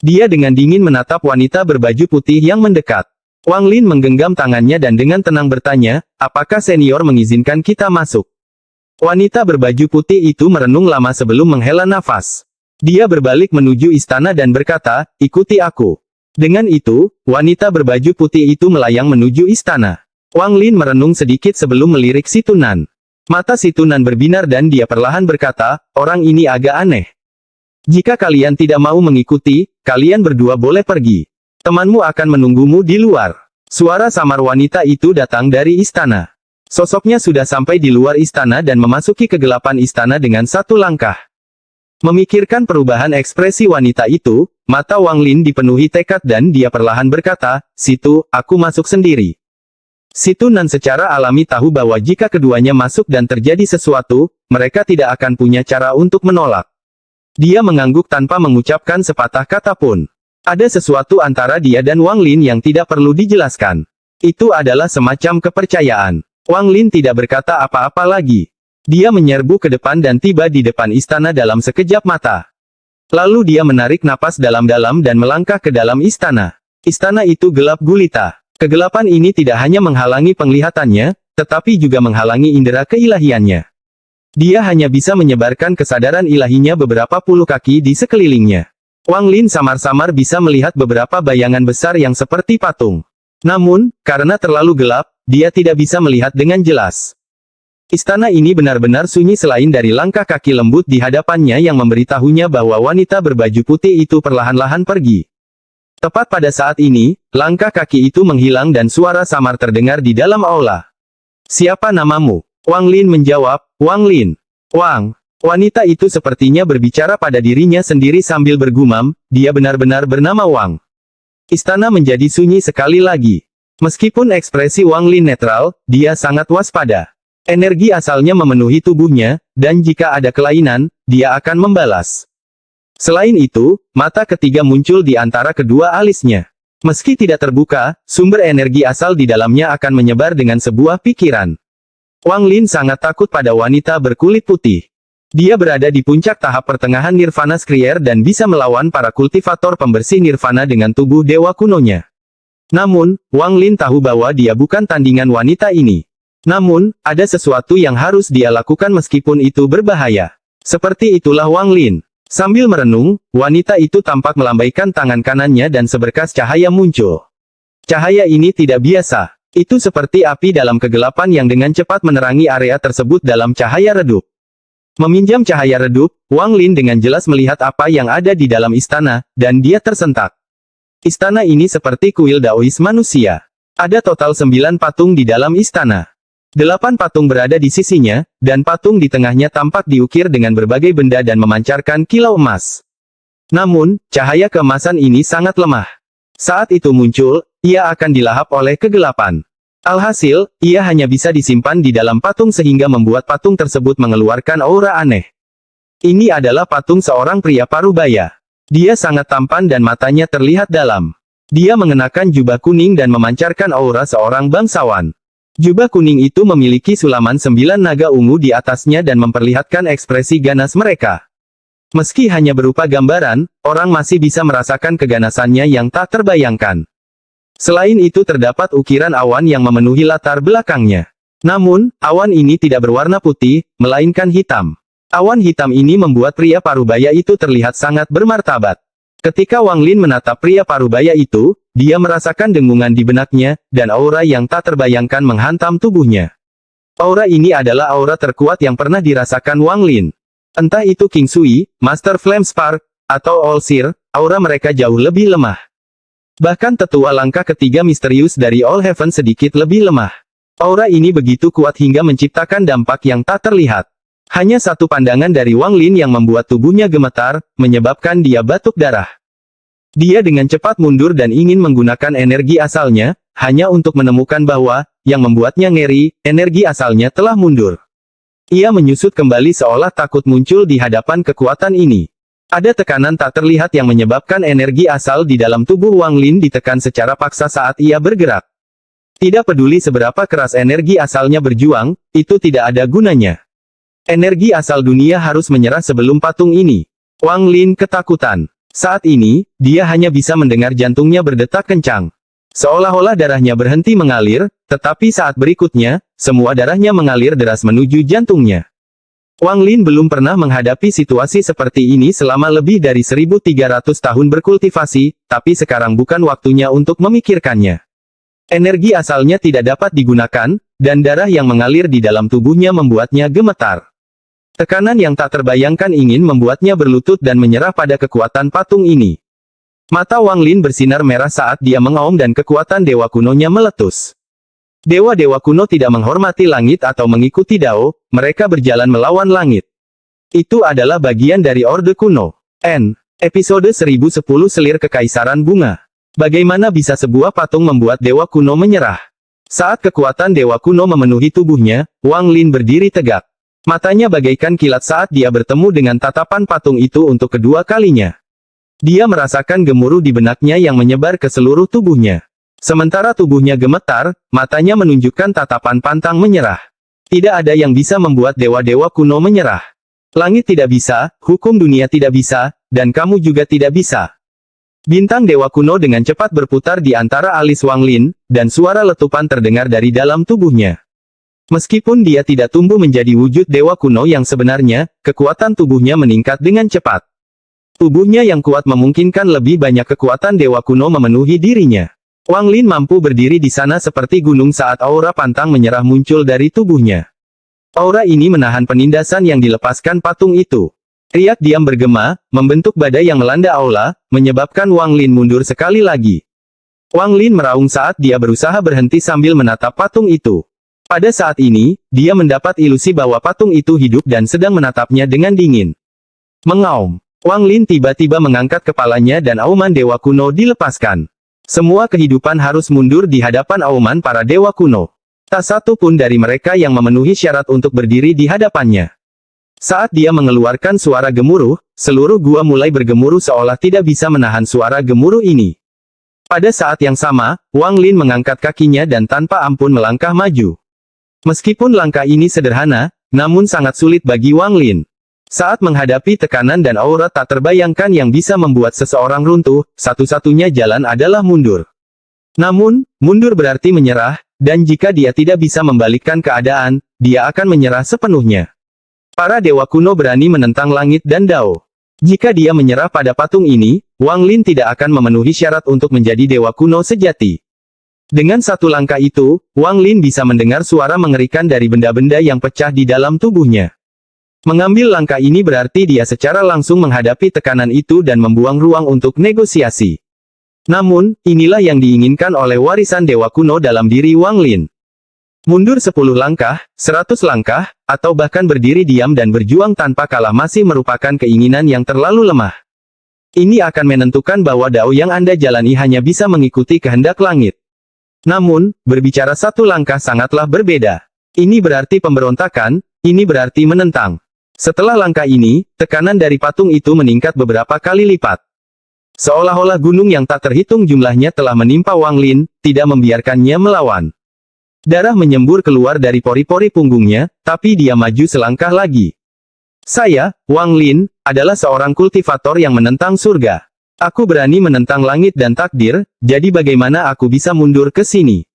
Dia dengan dingin menatap wanita berbaju putih yang mendekat. Wang Lin menggenggam tangannya dan dengan tenang bertanya, "Apakah senior mengizinkan kita masuk?" Wanita berbaju putih itu merenung lama sebelum menghela nafas. Dia berbalik menuju istana dan berkata, "Ikuti aku." Dengan itu, wanita berbaju putih itu melayang menuju istana. Wang Lin merenung sedikit sebelum melirik si Tunan. Mata si Tunan berbinar dan dia perlahan berkata, "Orang ini agak aneh. Jika kalian tidak mau mengikuti, kalian berdua boleh pergi. Temanmu akan menunggumu di luar." Suara samar wanita itu datang dari istana. Sosoknya sudah sampai di luar istana dan memasuki kegelapan istana dengan satu langkah. Memikirkan perubahan ekspresi wanita itu, mata Wang Lin dipenuhi tekad dan dia perlahan berkata, "Situ, aku masuk sendiri." Si Tunan secara alami tahu bahwa jika keduanya masuk dan terjadi sesuatu, mereka tidak akan punya cara untuk menolak. Dia mengangguk tanpa mengucapkan sepatah kata pun. Ada sesuatu antara dia dan Wang Lin yang tidak perlu dijelaskan. Itu adalah semacam kepercayaan. Wang Lin tidak berkata apa-apa lagi. Dia menyerbu ke depan dan tiba di depan istana dalam sekejap mata. Lalu dia menarik napas dalam-dalam dan melangkah ke dalam istana. Istana itu gelap gulita. Kegelapan ini tidak hanya menghalangi penglihatannya, tetapi juga menghalangi indera keilahiannya. Dia hanya bisa menyebarkan kesadaran ilahinya beberapa puluh kaki di sekelilingnya. Wang Lin samar-samar bisa melihat beberapa bayangan besar yang seperti patung. Namun, karena terlalu gelap, dia tidak bisa melihat dengan jelas. Istana ini benar-benar sunyi selain dari langkah kaki lembut di hadapannya yang memberitahunya bahwa wanita berbaju putih itu perlahan-lahan pergi. Tepat pada saat ini, langkah kaki itu menghilang dan suara samar terdengar di dalam aula. "Siapa namamu?" Wang Lin menjawab, "Wang Lin." "Wang." Wanita itu sepertinya berbicara pada dirinya sendiri sambil bergumam, dia benar-benar bernama Wang. Istana menjadi sunyi sekali lagi. Meskipun ekspresi Wang Lin netral, dia sangat waspada. Energi asalnya memenuhi tubuhnya, dan jika ada kelainan, dia akan membalas. Selain itu, mata ketiga muncul di antara kedua alisnya. Meski tidak terbuka, sumber energi asal di dalamnya akan menyebar dengan sebuah pikiran. Wang Lin sangat takut pada wanita berkulit putih. Dia berada di puncak tahap pertengahan Nirvana Skrier dan bisa melawan para kultivator pembersih Nirvana dengan tubuh dewa kunonya. Namun, Wang Lin tahu bahwa dia bukan tandingan wanita ini. Namun, ada sesuatu yang harus dia lakukan meskipun itu berbahaya. Seperti itulah Wang Lin. Sambil merenung, wanita itu tampak melambaikan tangan kanannya dan seberkas cahaya muncul. Cahaya ini tidak biasa. Itu seperti api dalam kegelapan yang dengan cepat menerangi area tersebut dalam cahaya redup. Meminjam cahaya redup, Wang Lin dengan jelas melihat apa yang ada di dalam istana, dan dia tersentak. Istana ini seperti kuil Daois manusia. Ada total 9 patung di dalam istana. 8 patung berada di sisinya, dan patung di tengahnya tampak diukir dengan berbagai benda dan memancarkan kilau emas. Namun, cahaya keemasan ini sangat lemah. Saat itu muncul, ia akan dilahap oleh kegelapan. Alhasil, ia hanya bisa disimpan di dalam patung sehingga membuat patung tersebut mengeluarkan aura aneh. Ini adalah patung seorang pria parubaya. Dia sangat tampan dan matanya terlihat dalam. Dia mengenakan jubah kuning dan memancarkan aura seorang bangsawan. Jubah kuning itu memiliki sulaman 9 naga ungu di atasnya dan memperlihatkan ekspresi ganas mereka. Meski hanya berupa gambaran, orang masih bisa merasakan keganasannya yang tak terbayangkan. Selain itu terdapat ukiran awan yang memenuhi latar belakangnya. Namun, awan ini tidak berwarna putih, melainkan hitam. Awan hitam ini membuat pria parubaya itu terlihat sangat bermartabat. Ketika Wang Lin menatap pria parubaya itu, dia merasakan dengungan di benaknya, dan aura yang tak terbayangkan menghantam tubuhnya. Aura ini adalah aura terkuat yang pernah dirasakan Wang Lin. Entah itu King Sui, Master Flame Spark, atau All Seer, aura mereka jauh lebih lemah. Bahkan tetua langkah ketiga misterius dari All Heaven sedikit lebih lemah. Aura ini begitu kuat hingga menciptakan dampak yang tak terlihat. Hanya satu pandangan dari Wang Lin yang membuat tubuhnya gemetar, menyebabkan dia batuk darah. Dia dengan cepat mundur dan ingin menggunakan energi asalnya, hanya untuk menemukan bahwa, yang membuatnya ngeri, energi asalnya telah mundur. Ia menyusut kembali seolah takut muncul di hadapan kekuatan ini. Ada tekanan tak terlihat yang menyebabkan energi asal di dalam tubuh Wang Lin ditekan secara paksa saat ia bergerak. Tidak peduli seberapa keras energi asalnya berjuang, itu tidak ada gunanya. Energi asal dunia harus menyerah sebelum patung ini. Wang Lin ketakutan. Saat ini, dia hanya bisa mendengar jantungnya berdetak kencang. Seolah-olah darahnya berhenti mengalir, tetapi saat berikutnya, semua darahnya mengalir deras menuju jantungnya. Wang Lin belum pernah menghadapi situasi seperti ini selama lebih dari 1300 tahun berkultivasi, tapi sekarang bukan waktunya untuk memikirkannya. Energi asalnya tidak dapat digunakan, dan darah yang mengalir di dalam tubuhnya membuatnya gemetar. Tekanan yang tak terbayangkan ingin membuatnya berlutut dan menyerah pada kekuatan patung ini. Mata Wang Lin bersinar merah saat dia mengaum dan kekuatan dewa kunonya meletus. Dewa-dewa kuno tidak menghormati langit atau mengikuti Dao, mereka berjalan melawan langit. Itu adalah bagian dari Orde Kuno. Episode 1010 Selir Kekaisaran Bunga. Bagaimana bisa sebuah patung membuat dewa kuno menyerah? Saat kekuatan dewa kuno memenuhi tubuhnya, Wang Lin berdiri tegak. Matanya bagaikan kilat saat dia bertemu dengan tatapan patung itu untuk kedua kalinya. Dia merasakan gemuruh di benaknya yang menyebar ke seluruh tubuhnya. Sementara tubuhnya gemetar, matanya menunjukkan tatapan pantang menyerah. Tidak ada yang bisa membuat dewa-dewa kuno menyerah. Langit tidak bisa, hukum dunia tidak bisa, dan kamu juga tidak bisa. Bintang dewa kuno dengan cepat berputar di antara alis Wang Lin, dan suara letupan terdengar dari dalam tubuhnya. Meskipun dia tidak tumbuh menjadi wujud dewa kuno yang sebenarnya, kekuatan tubuhnya meningkat dengan cepat. Tubuhnya yang kuat memungkinkan lebih banyak kekuatan dewa kuno memenuhi dirinya. Wang Lin mampu berdiri di sana seperti gunung saat aura pantang menyerah muncul dari tubuhnya. Aura ini menahan penindasan yang dilepaskan patung itu. Riak diam bergema, membentuk badai yang melanda aula, menyebabkan Wang Lin mundur sekali lagi. Wang Lin meraung saat dia berusaha berhenti sambil menatap patung itu. Pada saat ini, dia mendapat ilusi bahwa patung itu hidup dan sedang menatapnya dengan dingin. Mengaum. Wang Lin tiba-tiba mengangkat kepalanya dan auman dewa kuno dilepaskan. Semua kehidupan harus mundur di hadapan auman para dewa kuno. Tak satu pun dari mereka yang memenuhi syarat untuk berdiri di hadapannya. Saat dia mengeluarkan suara gemuruh, seluruh gua mulai bergemuruh seolah tidak bisa menahan suara gemuruh ini. Pada saat yang sama, Wang Lin mengangkat kakinya dan tanpa ampun melangkah maju. Meskipun langkah ini sederhana, namun sangat sulit bagi Wang Lin. Saat menghadapi tekanan dan aura tak terbayangkan yang bisa membuat seseorang runtuh, satu-satunya jalan adalah mundur. Namun, mundur berarti menyerah, dan jika dia tidak bisa membalikkan keadaan, dia akan menyerah sepenuhnya. Para dewa kuno berani menentang langit dan Dao. Jika dia menyerah pada patung ini, Wang Lin tidak akan memenuhi syarat untuk menjadi dewa kuno sejati. Dengan satu langkah itu, Wang Lin bisa mendengar suara mengerikan dari benda-benda yang pecah di dalam tubuhnya. Mengambil langkah ini berarti dia secara langsung menghadapi tekanan itu dan membuang ruang untuk negosiasi. Namun, inilah yang diinginkan oleh warisan dewa kuno dalam diri Wang Lin. Mundur 10 langkah, 100 langkah, atau bahkan berdiri diam dan berjuang tanpa kalah masih merupakan keinginan yang terlalu lemah. Ini akan menentukan bahwa Dao yang Anda jalani hanya bisa mengikuti kehendak langit. Namun, berbicara satu langkah sangatlah berbeda. Ini berarti pemberontakan, ini berarti menentang. Setelah langkah ini, tekanan dari patung itu meningkat beberapa kali lipat. Seolah-olah gunung yang tak terhitung jumlahnya telah menimpa Wang Lin, tidak membiarkannya melawan. Darah menyembur keluar dari pori-pori punggungnya, tapi dia maju selangkah lagi. Saya, Wang Lin, adalah seorang kultivator yang menentang surga. Aku berani menentang langit dan takdir, jadi bagaimana aku bisa mundur ke sini?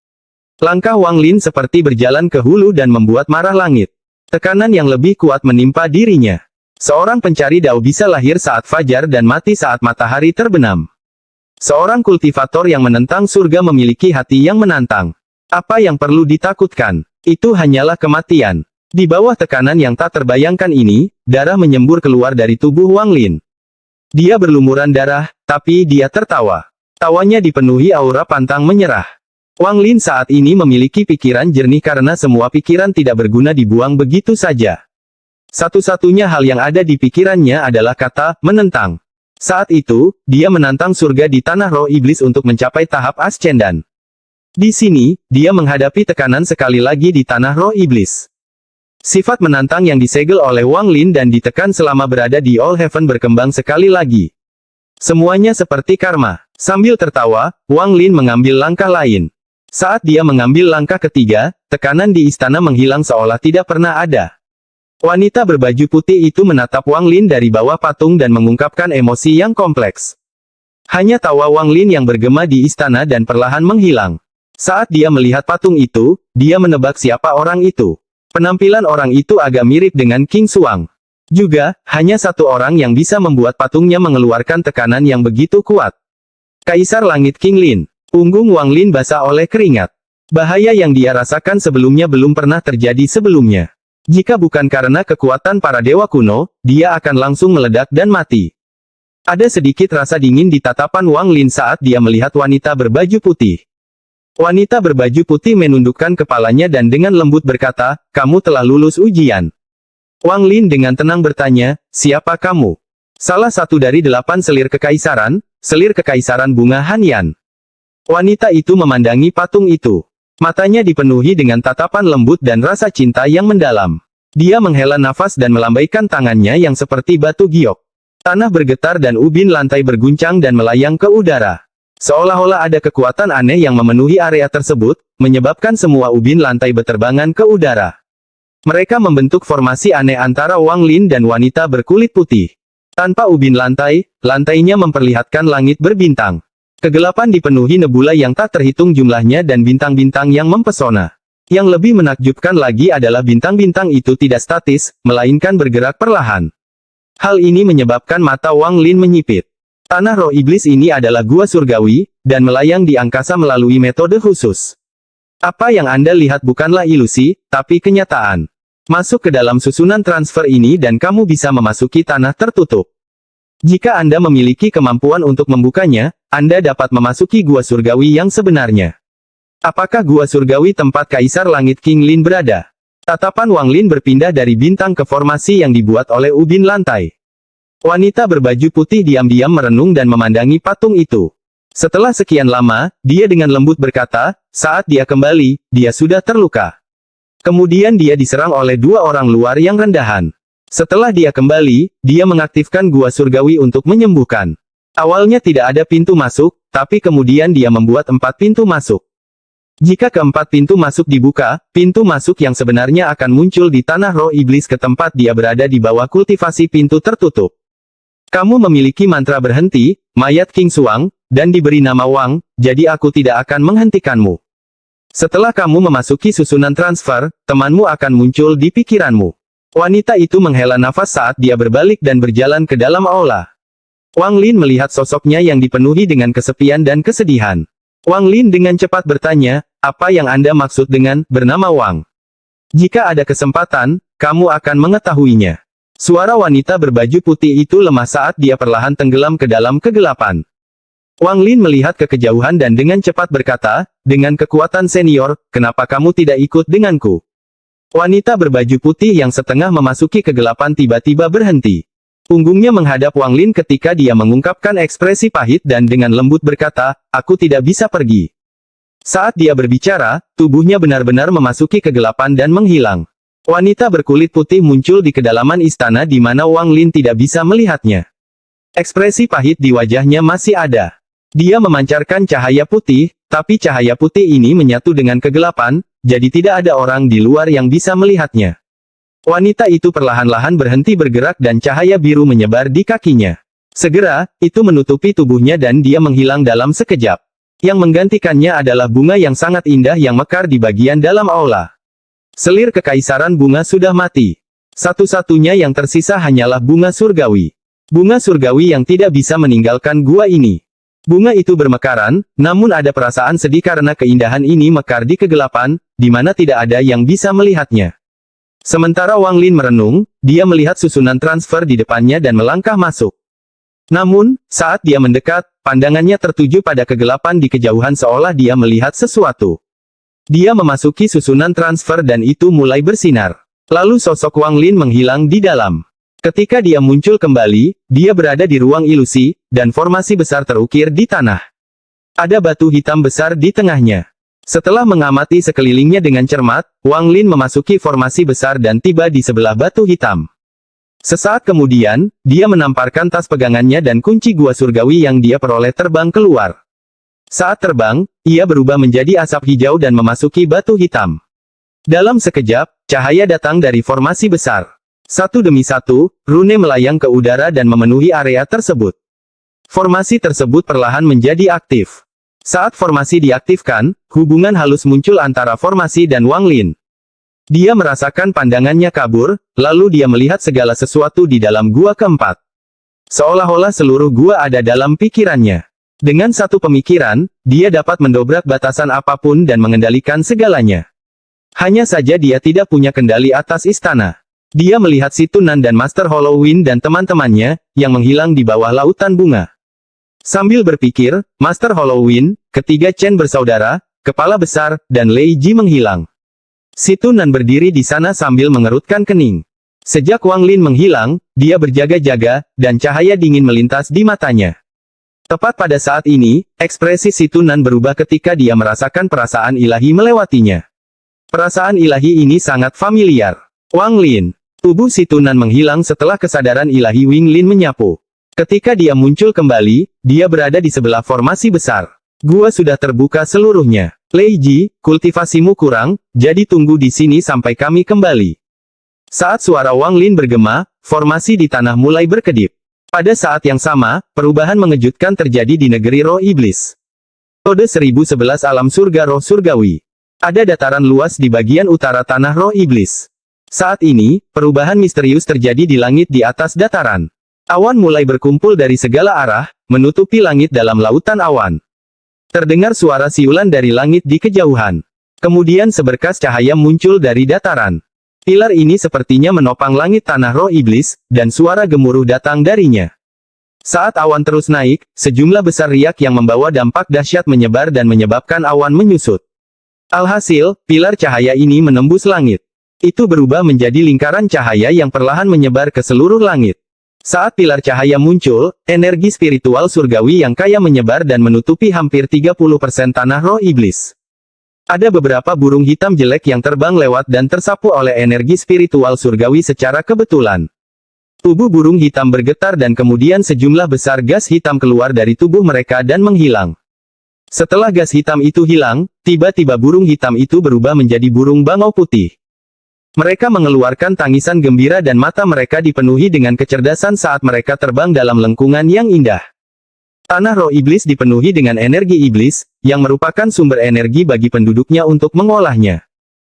Langkah Wang Lin seperti berjalan ke hulu dan membuat marah langit. Tekanan yang lebih kuat menimpa dirinya. Seorang pencari Dao bisa lahir saat fajar dan mati saat matahari terbenam. Seorang kultivator yang menentang surga memiliki hati yang menantang. Apa yang perlu ditakutkan? Itu hanyalah kematian. Di bawah tekanan yang tak terbayangkan ini, darah menyembur keluar dari tubuh Wang Lin. Dia berlumuran darah, tapi dia tertawa. Tawanya dipenuhi aura pantang menyerah. Wang Lin saat ini memiliki pikiran jernih karena semua pikiran tidak berguna dibuang begitu saja. Satu-satunya hal yang ada di pikirannya adalah kata, menentang. Saat itu, dia menantang surga di tanah roh iblis untuk mencapai tahap ascendan. Di sini, dia menghadapi tekanan sekali lagi di tanah roh iblis. Sifat menantang yang disegel oleh Wang Lin dan ditekan selama berada di All Heaven berkembang sekali lagi. Semuanya seperti karma. Sambil tertawa, Wang Lin mengambil langkah lain. Saat dia mengambil langkah ketiga, tekanan di istana menghilang seolah tidak pernah ada. Wanita berbaju putih itu menatap Wang Lin dari bawah patung dan mengungkapkan emosi yang kompleks. Hanya tawa Wang Lin yang bergema di istana dan perlahan menghilang. Saat dia melihat patung itu, dia menebak siapa orang itu. Penampilan orang itu agak mirip dengan King Xuang. Juga, hanya satu orang yang bisa membuat patungnya mengeluarkan tekanan yang begitu kuat. Kaisar Langit King Lin. Punggung Wang Lin basah oleh keringat. Bahaya yang dia rasakan sebelumnya belum pernah terjadi sebelumnya. Jika bukan karena kekuatan para dewa kuno, dia akan langsung meledak dan mati. Ada sedikit rasa dingin di tatapan Wang Lin saat dia melihat wanita berbaju putih. Wanita berbaju putih menundukkan kepalanya dan dengan lembut berkata, "Kamu telah lulus ujian." Wang Lin dengan tenang bertanya, "Siapa kamu?" "Salah satu dari 8 selir kekaisaran bunga Hanyan." Wanita itu memandangi patung itu. Matanya dipenuhi dengan tatapan lembut dan rasa cinta yang mendalam. Dia menghela nafas dan melambaikan tangannya yang seperti batu giok. Tanah bergetar dan ubin lantai berguncang dan melayang ke udara. Seolah-olah ada kekuatan aneh yang memenuhi area tersebut, menyebabkan semua ubin lantai berterbangan ke udara. Mereka membentuk formasi aneh antara Wang Lin dan wanita berkulit putih. Tanpa ubin lantai, lantainya memperlihatkan langit berbintang. Kegelapan dipenuhi nebula yang tak terhitung jumlahnya dan bintang-bintang yang mempesona. Yang lebih menakjubkan lagi adalah bintang-bintang itu tidak statis, melainkan bergerak perlahan. Hal ini menyebabkan mata Wang Lin menyipit. Tanah roh iblis ini adalah gua surgawi, dan melayang di angkasa melalui metode khusus. Apa yang Anda lihat bukanlah ilusi, tapi kenyataan. Masuk ke dalam susunan transfer ini dan kamu bisa memasuki tanah tertutup. Jika Anda memiliki kemampuan untuk membukanya, Anda dapat memasuki gua surgawi yang sebenarnya. Apakah gua surgawi tempat Kaisar Langit King Lin berada? Tatapan Wang Lin berpindah dari bintang ke formasi yang dibuat oleh ubin lantai. Wanita berbaju putih diam-diam merenung dan memandangi patung itu. Setelah sekian lama, dia dengan lembut berkata, saat dia kembali, dia sudah terluka. Kemudian dia diserang oleh dua orang luar yang rendahan. Setelah dia kembali, dia mengaktifkan gua surgawi untuk menyembuhkan. Awalnya tidak ada pintu masuk, tapi kemudian dia membuat 4 pintu masuk. Jika keempat pintu masuk dibuka, pintu masuk yang sebenarnya akan muncul di tanah roh iblis ke tempat dia berada di bawah kultivasi pintu tertutup. Kamu memiliki mantra berhenti, mayat King Suang, dan diberi nama Wang, jadi aku tidak akan menghentikanmu. Setelah kamu memasuki susunan transfer, temanmu akan muncul di pikiranmu. Wanita itu menghela nafas saat dia berbalik dan berjalan ke dalam aula. Wang Lin melihat sosoknya yang dipenuhi dengan kesepian dan kesedihan. Wang Lin dengan cepat bertanya, apa yang Anda maksud dengan bernama Wang? Jika ada kesempatan, kamu akan mengetahuinya. Suara wanita berbaju putih itu lemah saat dia perlahan tenggelam ke dalam kegelapan. Wang Lin melihat ke kejauhan dan dengan cepat berkata, dengan kekuatan senior, kenapa kamu tidak ikut denganku? Wanita berbaju putih yang setengah memasuki kegelapan tiba-tiba berhenti. Punggungnya menghadap Wang Lin ketika dia mengungkapkan ekspresi pahit dan dengan lembut berkata, aku tidak bisa pergi. Saat dia berbicara, tubuhnya benar-benar memasuki kegelapan dan menghilang. Wanita berkulit putih muncul di kedalaman istana di mana Wang Lin tidak bisa melihatnya. Ekspresi pahit di wajahnya masih ada. Dia memancarkan cahaya putih, tapi cahaya putih ini menyatu dengan kegelapan, jadi tidak ada orang di luar yang bisa melihatnya. Wanita itu perlahan-lahan berhenti bergerak dan cahaya biru menyebar di kakinya. Segera, itu menutupi tubuhnya dan dia menghilang dalam sekejap. Yang menggantikannya adalah bunga yang sangat indah yang mekar di bagian dalam aula. Selir kekaisaran bunga sudah mati. Satu-satunya yang tersisa hanyalah bunga surgawi. Bunga surgawi yang tidak bisa meninggalkan gua ini. Bunga itu bermekaran, namun ada perasaan sedih karena keindahan ini mekar di kegelapan, di mana tidak ada yang bisa melihatnya. Sementara Wang Lin merenung, dia melihat susunan transfer di depannya dan melangkah masuk. Namun, saat dia mendekat, pandangannya tertuju pada kegelapan di kejauhan seolah dia melihat sesuatu. Dia memasuki susunan transfer dan itu mulai bersinar. Lalu sosok Wang Lin menghilang di dalam. Ketika dia muncul kembali, dia berada di ruang ilusi, dan formasi besar terukir di tanah. Ada batu hitam besar di tengahnya. Setelah mengamati sekelilingnya dengan cermat, Wang Lin memasuki formasi besar dan tiba di sebelah batu hitam. Sesaat kemudian, dia menamparkan tas pegangannya dan kunci gua surgawi yang dia peroleh terbang keluar. Saat terbang, ia berubah menjadi asap hijau dan memasuki batu hitam. Dalam sekejap, cahaya datang dari formasi besar. Satu demi satu, rune melayang ke udara dan memenuhi area tersebut. Formasi tersebut perlahan menjadi aktif. Saat formasi diaktifkan, hubungan halus muncul antara formasi dan Wang Lin. Dia merasakan pandangannya kabur, lalu dia melihat segala sesuatu di dalam gua keempat. Seolah-olah seluruh gua ada dalam pikirannya. Dengan satu pemikiran, dia dapat mendobrak batasan apapun dan mengendalikan segalanya. Hanya saja dia tidak punya kendali atas istana. Dia melihat Situnan dan Master Halloween dan teman-temannya, yang menghilang di bawah lautan bunga. Sambil berpikir, Master Halloween, ketiga Chen bersaudara, kepala besar, dan Lei Ji menghilang. Situnan berdiri di sana sambil mengerutkan kening. Sejak Wang Lin menghilang, dia berjaga-jaga, dan cahaya dingin melintas di matanya. Tepat pada saat ini, ekspresi Situnan berubah ketika dia merasakan perasaan ilahi melewatinya. Perasaan ilahi ini sangat familiar. Wang Lin. Tubuh Situnan menghilang setelah kesadaran ilahi Wing Lin menyapu. Ketika dia muncul kembali, dia berada di sebelah formasi besar. Gua sudah terbuka seluruhnya. Lei Ji, kultivasimu kurang, jadi tunggu di sini sampai kami kembali. Saat suara Wang Lin bergema, formasi di tanah mulai berkedip. Pada saat yang sama, perubahan mengejutkan terjadi di negeri roh iblis. Kode 1011 alam surga roh surgawi. Ada dataran luas di bagian utara tanah roh iblis. Saat ini, perubahan misterius terjadi di langit di atas dataran. Awan mulai berkumpul dari segala arah, menutupi langit dalam lautan awan. Terdengar suara siulan dari langit di kejauhan. Kemudian seberkas cahaya muncul dari dataran. Pilar ini sepertinya menopang langit tanah roh iblis, dan suara gemuruh datang darinya. Saat awan terus naik, sejumlah besar riak yang membawa dampak dahsyat menyebar dan menyebabkan awan menyusut. Alhasil, pilar cahaya ini menembus langit. Itu berubah menjadi lingkaran cahaya yang perlahan menyebar ke seluruh langit. Saat pilar cahaya muncul, energi spiritual surgawi yang kaya menyebar dan menutupi hampir 30% tanah roh iblis. Ada beberapa burung hitam jelek yang terbang lewat dan tersapu oleh energi spiritual surgawi secara kebetulan. Tubuh burung hitam bergetar dan kemudian sejumlah besar gas hitam keluar dari tubuh mereka dan menghilang. Setelah gas hitam itu hilang, tiba-tiba burung hitam itu berubah menjadi burung bangau putih. Mereka mengeluarkan tangisan gembira dan mata mereka dipenuhi dengan kecerdasan saat mereka terbang dalam lengkungan yang indah. Tanah roh iblis dipenuhi dengan energi iblis, yang merupakan sumber energi bagi penduduknya untuk mengolahnya.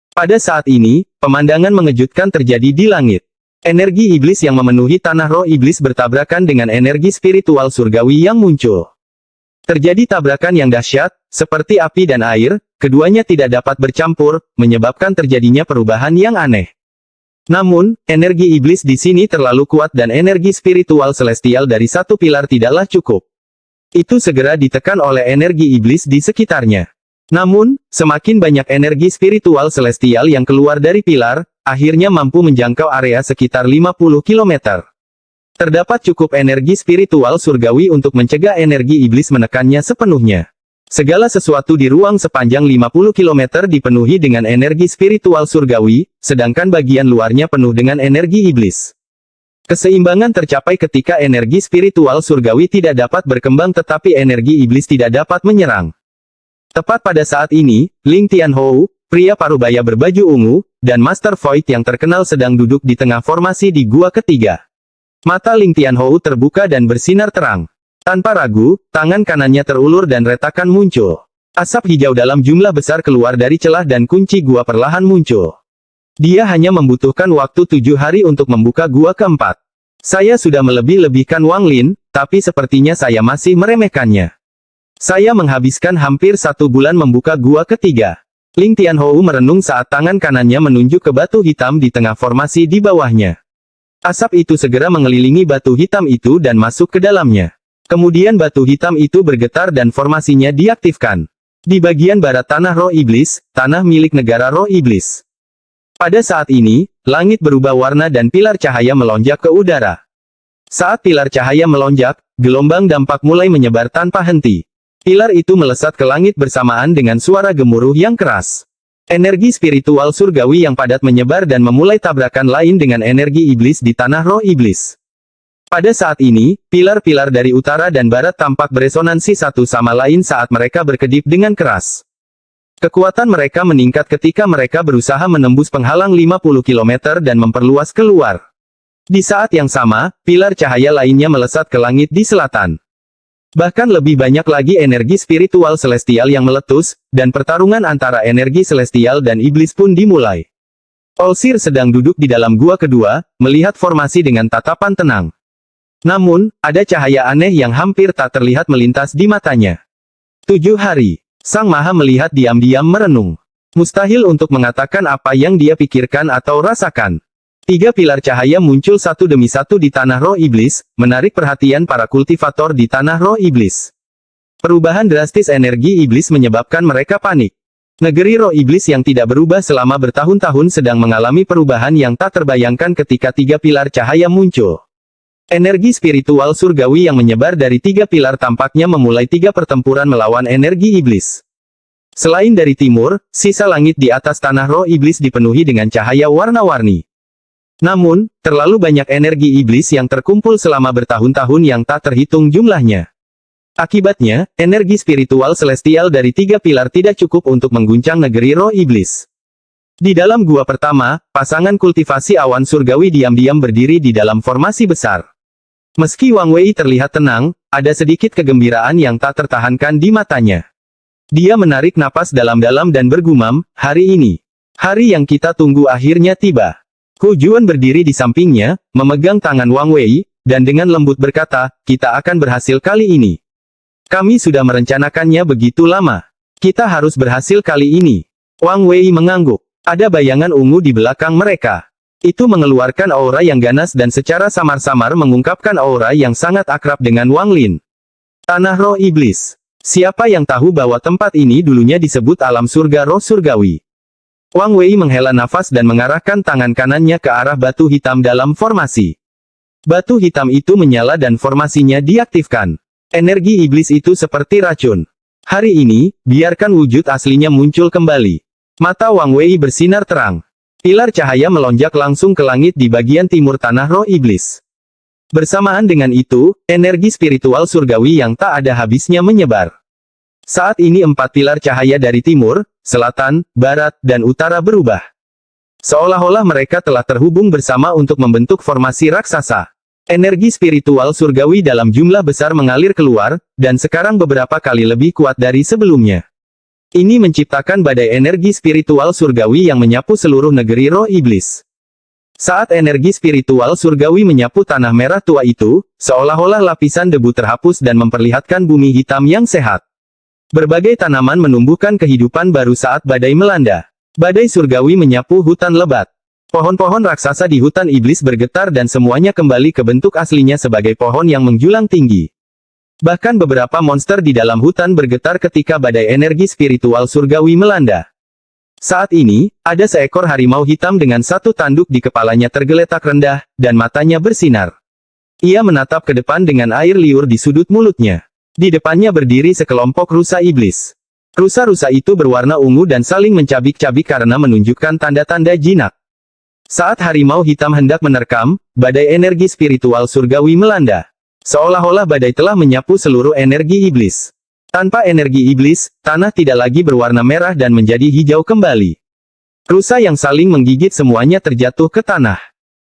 Pada saat ini, pemandangan mengejutkan terjadi di langit. Energi iblis yang memenuhi tanah roh iblis bertabrakan dengan energi spiritual surgawi yang muncul. Terjadi tabrakan yang dahsyat, seperti api dan air, keduanya tidak dapat bercampur, menyebabkan terjadinya perubahan yang aneh. Namun, energi iblis di sini terlalu kuat dan energi spiritual celestial dari satu pilar tidaklah cukup. Itu segera ditekan oleh energi iblis di sekitarnya. Namun, semakin banyak energi spiritual celestial yang keluar dari pilar, akhirnya mampu menjangkau area sekitar 50 km. Terdapat cukup energi spiritual surgawi untuk mencegah energi iblis menekannya sepenuhnya. Segala sesuatu di ruang sepanjang 50 km dipenuhi dengan energi spiritual surgawi, sedangkan bagian luarnya penuh dengan energi iblis. Keseimbangan tercapai ketika energi spiritual surgawi tidak dapat berkembang tetapi energi iblis tidak dapat menyerang. Tepat pada saat ini, Ling Tianhou, pria parubaya berbaju ungu, dan Master Void yang terkenal sedang duduk di tengah formasi di gua ketiga. Mata Ling Tianhou terbuka dan bersinar terang. Tanpa ragu, tangan kanannya terulur dan retakan muncul. Asap hijau dalam jumlah besar keluar dari celah dan kunci gua perlahan muncul. Dia hanya membutuhkan waktu 7 hari untuk membuka gua keempat. Saya sudah melebih-lebihkan Wang Lin, tapi sepertinya saya masih meremehkannya. Saya menghabiskan hampir 1 bulan membuka gua ketiga. Ling Tianhou merenung saat tangan kanannya menunjuk ke batu hitam di tengah formasi di bawahnya. Asap itu segera mengelilingi batu hitam itu dan masuk ke dalamnya. Kemudian batu hitam itu bergetar dan formasinya diaktifkan. Di bagian barat tanah roh iblis, tanah milik negara roh iblis. Pada saat ini, langit berubah warna dan pilar cahaya melonjak ke udara. Saat pilar cahaya melonjak, gelombang dampak mulai menyebar tanpa henti. Pilar itu melesat ke langit bersamaan dengan suara gemuruh yang keras. Energi spiritual surgawi yang padat menyebar dan memulai tabrakan lain dengan energi iblis di tanah roh iblis. Pada saat ini, pilar-pilar dari utara dan barat tampak beresonansi satu sama lain saat mereka berkedip dengan keras. Kekuatan mereka meningkat ketika mereka berusaha menembus penghalang 50 km dan memperluas keluar. Di saat yang sama, pilar cahaya lainnya melesat ke langit di selatan. Bahkan lebih banyak lagi energi spiritual celestial yang meletus, dan pertarungan antara energi celestial dan iblis pun dimulai. Olsir sedang duduk di dalam gua kedua, melihat formasi dengan tatapan tenang. Namun, ada cahaya aneh yang hampir tak terlihat melintas di matanya. 7 hari. Sang Maha melihat diam-diam merenung. Mustahil untuk mengatakan apa yang dia pikirkan atau rasakan. 3 pilar cahaya muncul satu demi satu di tanah roh iblis, menarik perhatian para kultivator di tanah roh iblis. Perubahan drastis energi iblis menyebabkan mereka panik. Negeri roh iblis yang tidak berubah selama bertahun-tahun sedang mengalami perubahan yang tak terbayangkan ketika 3 pilar cahaya muncul. Energi spiritual surgawi yang menyebar dari 3 pilar tampaknya memulai 3 pertempuran melawan energi iblis. Selain dari timur, sisa langit di atas tanah roh iblis dipenuhi dengan cahaya warna-warni. Namun, terlalu banyak energi iblis yang terkumpul selama bertahun-tahun yang tak terhitung jumlahnya. Akibatnya, energi spiritual celestial dari 3 pilar tidak cukup untuk mengguncang negeri roh iblis. Di dalam gua pertama, pasangan kultivasi awan surgawi diam-diam berdiri di dalam formasi besar. Meski Wang Wei terlihat tenang, ada sedikit kegembiraan yang tak tertahankan di matanya. Dia menarik napas dalam-dalam dan bergumam, hari ini. Hari yang kita tunggu akhirnya tiba. Hu Juan berdiri di sampingnya, memegang tangan Wang Wei, dan dengan lembut berkata, kita akan berhasil kali ini. Kami sudah merencanakannya begitu lama. Kita harus berhasil kali ini. Wang Wei mengangguk. Ada bayangan ungu di belakang mereka. Itu mengeluarkan aura yang ganas dan secara samar-samar mengungkapkan aura yang sangat akrab dengan Wang Lin. Tanah Roh Iblis. Siapa yang tahu bahwa tempat ini dulunya disebut alam surga roh surgawi? Wang Wei menghela nafas dan mengarahkan tangan kanannya ke arah batu hitam dalam formasi. Batu hitam itu menyala dan formasinya diaktifkan. Energi iblis itu seperti racun. Hari ini, biarkan wujud aslinya muncul kembali. Mata Wang Wei bersinar terang. Pilar cahaya melonjak langsung ke langit di bagian timur tanah roh iblis. Bersamaan dengan itu, energi spiritual surgawi yang tak ada habisnya menyebar. Saat ini 4 pilar cahaya dari timur, selatan, barat, dan utara berubah. Seolah-olah mereka telah terhubung bersama untuk membentuk formasi raksasa. Energi spiritual surgawi dalam jumlah besar mengalir keluar, dan sekarang beberapa kali lebih kuat dari sebelumnya. Ini menciptakan badai energi spiritual surgawi yang menyapu seluruh negeri roh iblis. Saat energi spiritual surgawi menyapu tanah merah tua itu, seolah-olah lapisan debu terhapus dan memperlihatkan bumi hitam yang sehat. Berbagai tanaman menumbuhkan kehidupan baru saat badai melanda. Badai surgawi menyapu hutan lebat. Pohon-pohon raksasa di hutan iblis bergetar dan semuanya kembali ke bentuk aslinya sebagai pohon yang menjulang tinggi. Bahkan beberapa monster di dalam hutan bergetar ketika badai energi spiritual surgawi melanda. Saat ini, ada seekor harimau hitam dengan satu tanduk di kepalanya tergeletak rendah, dan matanya bersinar. Ia menatap ke depan dengan air liur di sudut mulutnya. Di depannya berdiri sekelompok rusa iblis. Rusa-rusa itu berwarna ungu dan saling mencabik-cabik karena menunjukkan tanda-tanda jinak. Saat harimau hitam hendak menerkam, badai energi spiritual surgawi melanda. Seolah-olah badai telah menyapu seluruh energi iblis. Tanpa energi iblis, tanah tidak lagi berwarna merah dan menjadi hijau kembali. Rusa yang saling menggigit semuanya terjatuh ke tanah.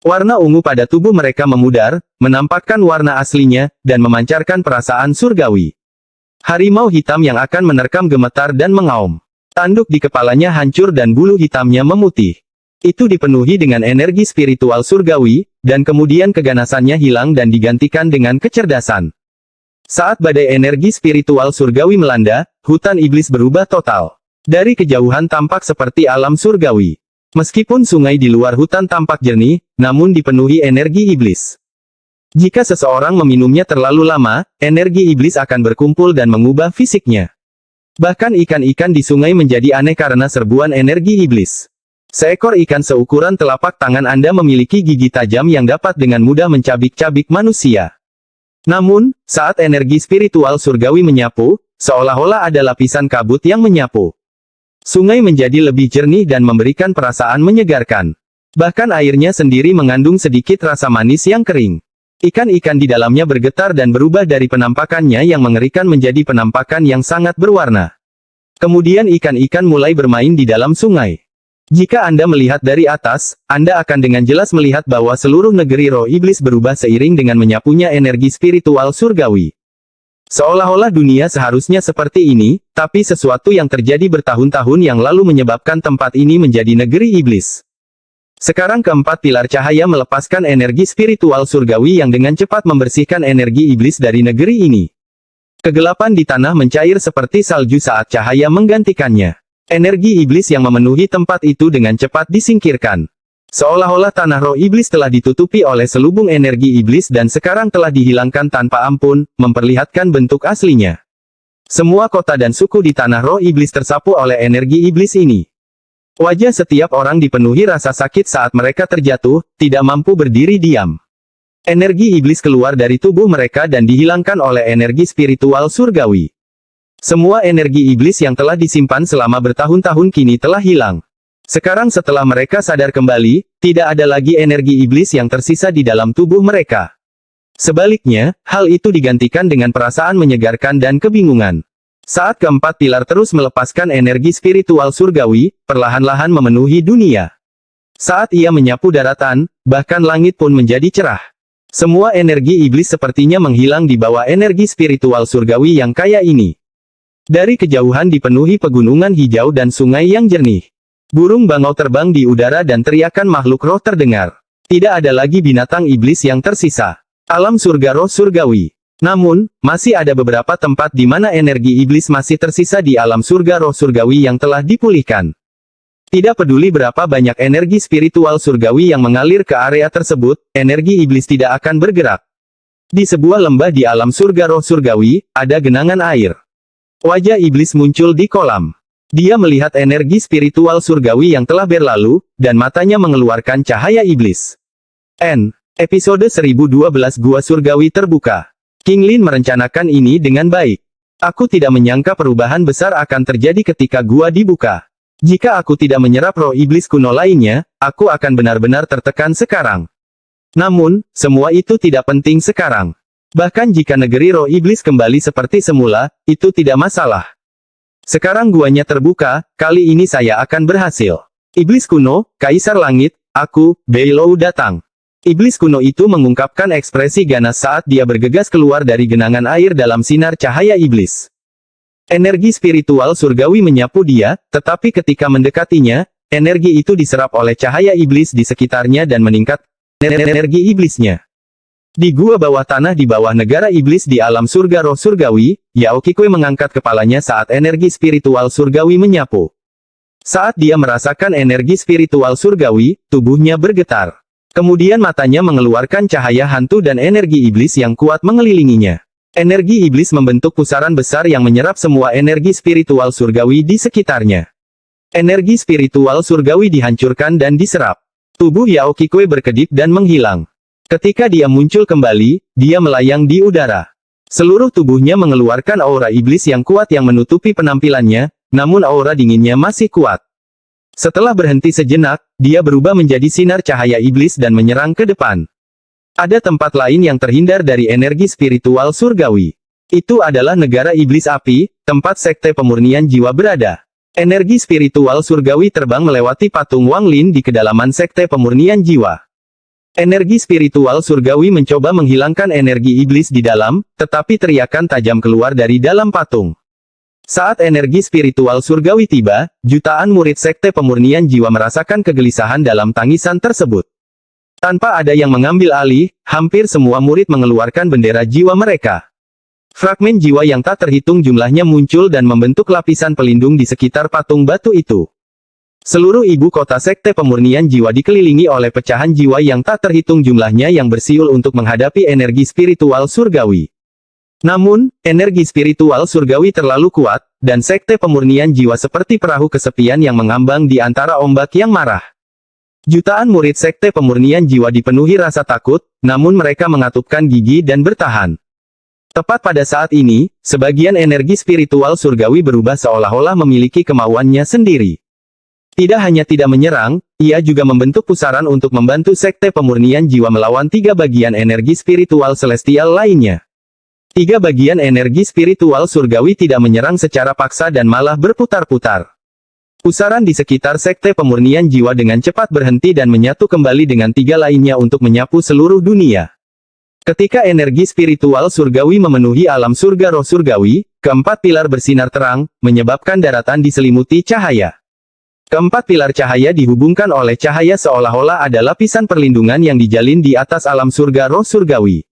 Warna ungu pada tubuh mereka memudar, menampakkan warna aslinya, dan memancarkan perasaan surgawi. Harimau hitam yang akan menerkam gemetar dan mengaum. Tanduk di kepalanya hancur dan bulu hitamnya memutih. Itu dipenuhi dengan energi spiritual surgawi, dan kemudian keganasannya hilang dan digantikan dengan kecerdasan. Saat badai energi spiritual surgawi melanda, hutan iblis berubah total. Dari kejauhan tampak seperti alam surgawi. Meskipun sungai di luar hutan tampak jernih, namun dipenuhi energi iblis. Jika seseorang meminumnya terlalu lama, energi iblis akan berkumpul dan mengubah fisiknya. Bahkan ikan-ikan di sungai menjadi aneh karena serbuan energi iblis. Seekor ikan seukuran telapak tangan Anda memiliki gigi tajam yang dapat dengan mudah mencabik-cabik manusia. Namun, saat energi spiritual surgawi menyapu, seolah-olah ada lapisan kabut yang menyapu. Sungai menjadi lebih jernih dan memberikan perasaan menyegarkan. Bahkan airnya sendiri mengandung sedikit rasa manis yang kering. Ikan-ikan di dalamnya bergetar dan berubah dari penampakannya yang mengerikan menjadi penampakan yang sangat berwarna. Kemudian ikan-ikan mulai bermain di dalam sungai. Jika Anda melihat dari atas, Anda akan dengan jelas melihat bahwa seluruh negeri roh iblis berubah seiring dengan menyapunya energi spiritual surgawi. Seolah-olah dunia seharusnya seperti ini, tapi sesuatu yang terjadi bertahun-tahun yang lalu menyebabkan tempat ini menjadi negeri iblis. Sekarang keempat pilar cahaya melepaskan energi spiritual surgawi yang dengan cepat membersihkan energi iblis dari negeri ini. Kegelapan di tanah mencair seperti salju saat cahaya menggantikannya. Energi iblis yang memenuhi tempat itu dengan cepat disingkirkan. Seolah-olah tanah roh iblis telah ditutupi oleh selubung energi iblis dan sekarang telah dihilangkan tanpa ampun, memperlihatkan bentuk aslinya. Semua kota dan suku di tanah roh iblis tersapu oleh energi iblis ini. Wajah setiap orang dipenuhi rasa sakit saat mereka terjatuh, tidak mampu berdiri diam. Energi iblis keluar dari tubuh mereka dan dihilangkan oleh energi spiritual surgawi. Semua energi iblis yang telah disimpan selama bertahun-tahun kini telah hilang. Sekarang setelah mereka sadar kembali, tidak ada lagi energi iblis yang tersisa di dalam tubuh mereka. Sebaliknya, hal itu digantikan dengan perasaan menyegarkan dan kebingungan. Saat keempat pilar terus melepaskan energi spiritual surgawi, perlahan-lahan memenuhi dunia. Saat ia menyapu daratan, bahkan langit pun menjadi cerah. Semua energi iblis sepertinya menghilang di bawah energi spiritual surgawi yang kaya ini. Dari kejauhan dipenuhi pegunungan hijau dan sungai yang jernih. Burung bangau terbang di udara dan teriakan makhluk roh terdengar. Tidak ada lagi binatang iblis yang tersisa. Alam surga roh surgawi. Namun, masih ada beberapa tempat di mana energi iblis masih tersisa di alam surga roh surgawi yang telah dipulihkan. Tidak peduli berapa banyak energi spiritual surgawi yang mengalir ke area tersebut, energi iblis tidak akan bergerak. Di sebuah lembah di alam surga roh surgawi, ada genangan air. Wajah iblis muncul di kolam. Dia melihat energi spiritual surgawi yang telah berlalu, dan matanya mengeluarkan cahaya iblis. Episode 1012 Gua Surgawi terbuka. King Lin merencanakan ini dengan baik. Aku tidak menyangka perubahan besar akan terjadi ketika gua dibuka. Jika aku tidak menyerap roh iblis kuno lainnya, aku akan benar-benar tertekan sekarang. Namun, semua itu tidak penting sekarang. Bahkan jika negeri roh iblis kembali seperti semula, itu tidak masalah. Sekarang guanya terbuka, kali ini saya akan berhasil. Iblis kuno, Kaisar Langit, aku, Beilou datang. Iblis kuno itu mengungkapkan ekspresi ganas saat dia bergegas keluar dari genangan air dalam sinar cahaya iblis. Energi spiritual surgawi menyapu dia, tetapi ketika mendekatinya, energi itu diserap oleh cahaya iblis di sekitarnya dan meningkat energi iblisnya. Di gua bawah tanah di bawah negara iblis di alam surga roh surgawi, Yao Qikui mengangkat kepalanya saat energi spiritual surgawi menyapu. Saat dia merasakan energi spiritual surgawi, tubuhnya bergetar. Kemudian matanya mengeluarkan cahaya hantu dan energi iblis yang kuat mengelilinginya. Energi iblis membentuk pusaran besar yang menyerap semua energi spiritual surgawi di sekitarnya. Energi spiritual surgawi dihancurkan dan diserap. Tubuh Yao Qikui berkedip dan menghilang. Ketika dia muncul kembali, dia melayang di udara. Seluruh tubuhnya mengeluarkan aura iblis yang kuat yang menutupi penampilannya, namun aura dinginnya masih kuat. Setelah berhenti sejenak, dia berubah menjadi sinar cahaya iblis dan menyerang ke depan. Ada tempat lain yang terhindar dari energi spiritual surgawi. Itu adalah negara iblis api, tempat sekte pemurnian jiwa berada. Energi spiritual surgawi terbang melewati patung Wang Lin di kedalaman sekte pemurnian jiwa. Energi spiritual surgawi mencoba menghilangkan energi iblis di dalam, tetapi teriakan tajam keluar dari dalam patung. Saat energi spiritual surgawi tiba, jutaan murid sekte pemurnian jiwa merasakan kegelisahan dalam tangisan tersebut. Tanpa ada yang mengambil alih, hampir semua murid mengeluarkan bendera jiwa mereka. Fragmen jiwa yang tak terhitung jumlahnya muncul dan membentuk lapisan pelindung di sekitar patung batu itu. Seluruh ibu kota sekte pemurnian jiwa dikelilingi oleh pecahan jiwa yang tak terhitung jumlahnya yang bersiul untuk menghadapi energi spiritual surgawi. Namun, energi spiritual surgawi terlalu kuat, dan sekte pemurnian jiwa seperti perahu kesepian yang mengambang di antara ombak yang marah. Jutaan murid sekte pemurnian jiwa dipenuhi rasa takut, namun mereka mengatupkan gigi dan bertahan. Tepat pada saat ini, sebagian energi spiritual surgawi berubah seolah-olah memiliki kemauannya sendiri. Tidak hanya tidak menyerang, ia juga membentuk pusaran untuk membantu sekte pemurnian jiwa melawan 3 bagian energi spiritual celestial lainnya. 3 bagian energi spiritual surgawi tidak menyerang secara paksa dan malah berputar-putar. Pusaran di sekitar sekte pemurnian jiwa dengan cepat berhenti dan menyatu kembali dengan 3 lainnya untuk menyapu seluruh dunia. Ketika energi spiritual surgawi memenuhi alam surga roh surgawi, keempat pilar bersinar terang, menyebabkan daratan diselimuti cahaya. Keempat pilar cahaya dihubungkan oleh cahaya seolah-olah ada lapisan perlindungan yang dijalin di atas alam surga roh surgawi.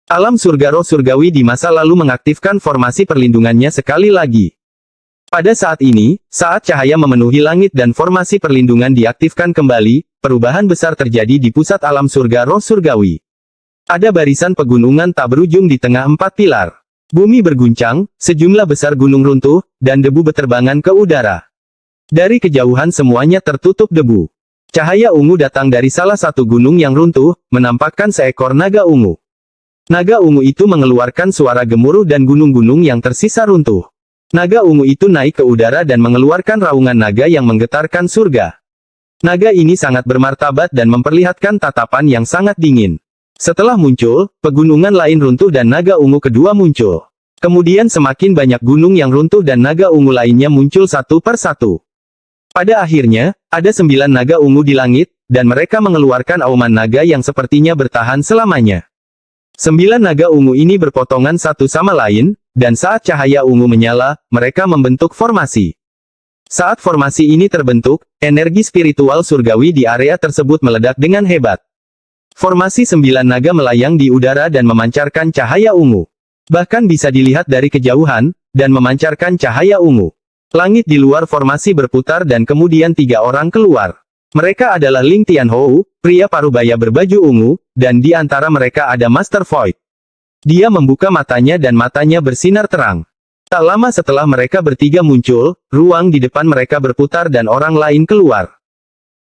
Alam surga roh surgawi di masa lalu mengaktifkan formasi perlindungannya sekali lagi. Pada saat ini, saat cahaya memenuhi langit dan formasi perlindungan diaktifkan kembali, perubahan besar terjadi di pusat alam surga roh surgawi. Ada barisan pegunungan tak berujung di tengah 4 pilar. Bumi berguncang, sejumlah besar gunung runtuh, dan debu beterbangan ke udara. Dari kejauhan semuanya tertutup debu. Cahaya ungu datang dari salah satu gunung yang runtuh, menampakkan seekor naga ungu. Naga ungu itu mengeluarkan suara gemuruh dan gunung-gunung yang tersisa runtuh. Naga ungu itu naik ke udara dan mengeluarkan raungan naga yang menggetarkan surga. Naga ini sangat bermartabat dan memperlihatkan tatapan yang sangat dingin. Setelah muncul, pegunungan lain runtuh dan naga ungu kedua muncul. Kemudian semakin banyak gunung yang runtuh dan naga ungu lainnya muncul satu per satu. Pada akhirnya, ada 9 naga ungu di langit, dan mereka mengeluarkan auman naga yang sepertinya bertahan selamanya. 9 naga ungu ini berpotongan satu sama lain, dan saat cahaya ungu menyala, mereka membentuk formasi. Saat formasi ini terbentuk, energi spiritual surgawi di area tersebut meledak dengan hebat. Formasi 9 naga melayang di udara dan memancarkan cahaya ungu. Bahkan bisa dilihat dari kejauhan, dan memancarkan cahaya ungu. Langit di luar formasi berputar dan kemudian 3 orang keluar. Mereka adalah Ling Tianhou, pria parubaya berbaju ungu, dan di antara mereka ada Master Void. Dia membuka matanya dan matanya bersinar terang. Tak lama setelah mereka bertiga muncul, ruang di depan mereka berputar dan orang lain keluar.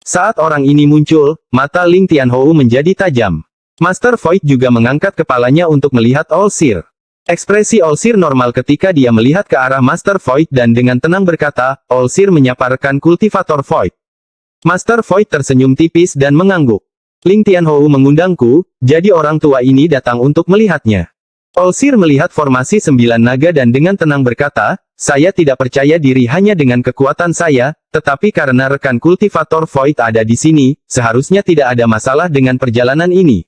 Saat orang ini muncul, mata Ling Tianhou menjadi tajam. Master Void juga mengangkat kepalanya untuk melihat All-Seer. Ekspresi All-Seer normal ketika dia melihat ke arah Master Void dan dengan tenang berkata, All-Seer menyapa rekan kultivator Void. Master Void tersenyum tipis dan mengangguk. Ling Tianhou mengundangku, jadi orang tua ini datang untuk melihatnya. All-Seer melihat formasi 9 naga dan dengan tenang berkata, saya tidak percaya diri hanya dengan kekuatan saya, tetapi karena rekan kultivator Void ada di sini, seharusnya tidak ada masalah dengan perjalanan ini.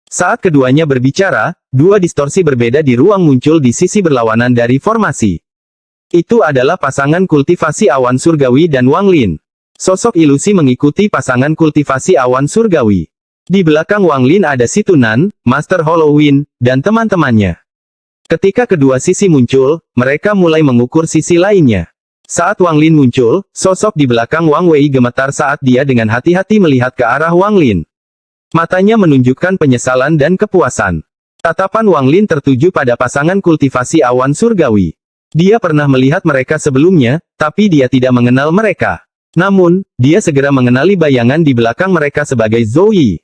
Saat keduanya berbicara, 2 distorsi berbeda di ruang muncul di sisi berlawanan dari formasi. Itu adalah pasangan kultivasi awan surgawi dan Wang Lin. Sosok ilusi mengikuti pasangan kultivasi awan surgawi. Di belakang Wang Lin ada Si Tunan, Master Halloween, dan teman-temannya. Ketika kedua sisi muncul, mereka mulai mengukur sisi lainnya. Saat Wang Lin muncul, sosok di belakang Wang Wei gemetar saat dia dengan hati-hati melihat ke arah Wang Lin. Matanya menunjukkan penyesalan dan kepuasan. Tatapan Wang Lin tertuju pada pasangan kultivasi awan surgawi. Dia pernah melihat mereka sebelumnya, tapi dia tidak mengenal mereka. Namun, dia segera mengenali bayangan di belakang mereka sebagai Zhou Yi.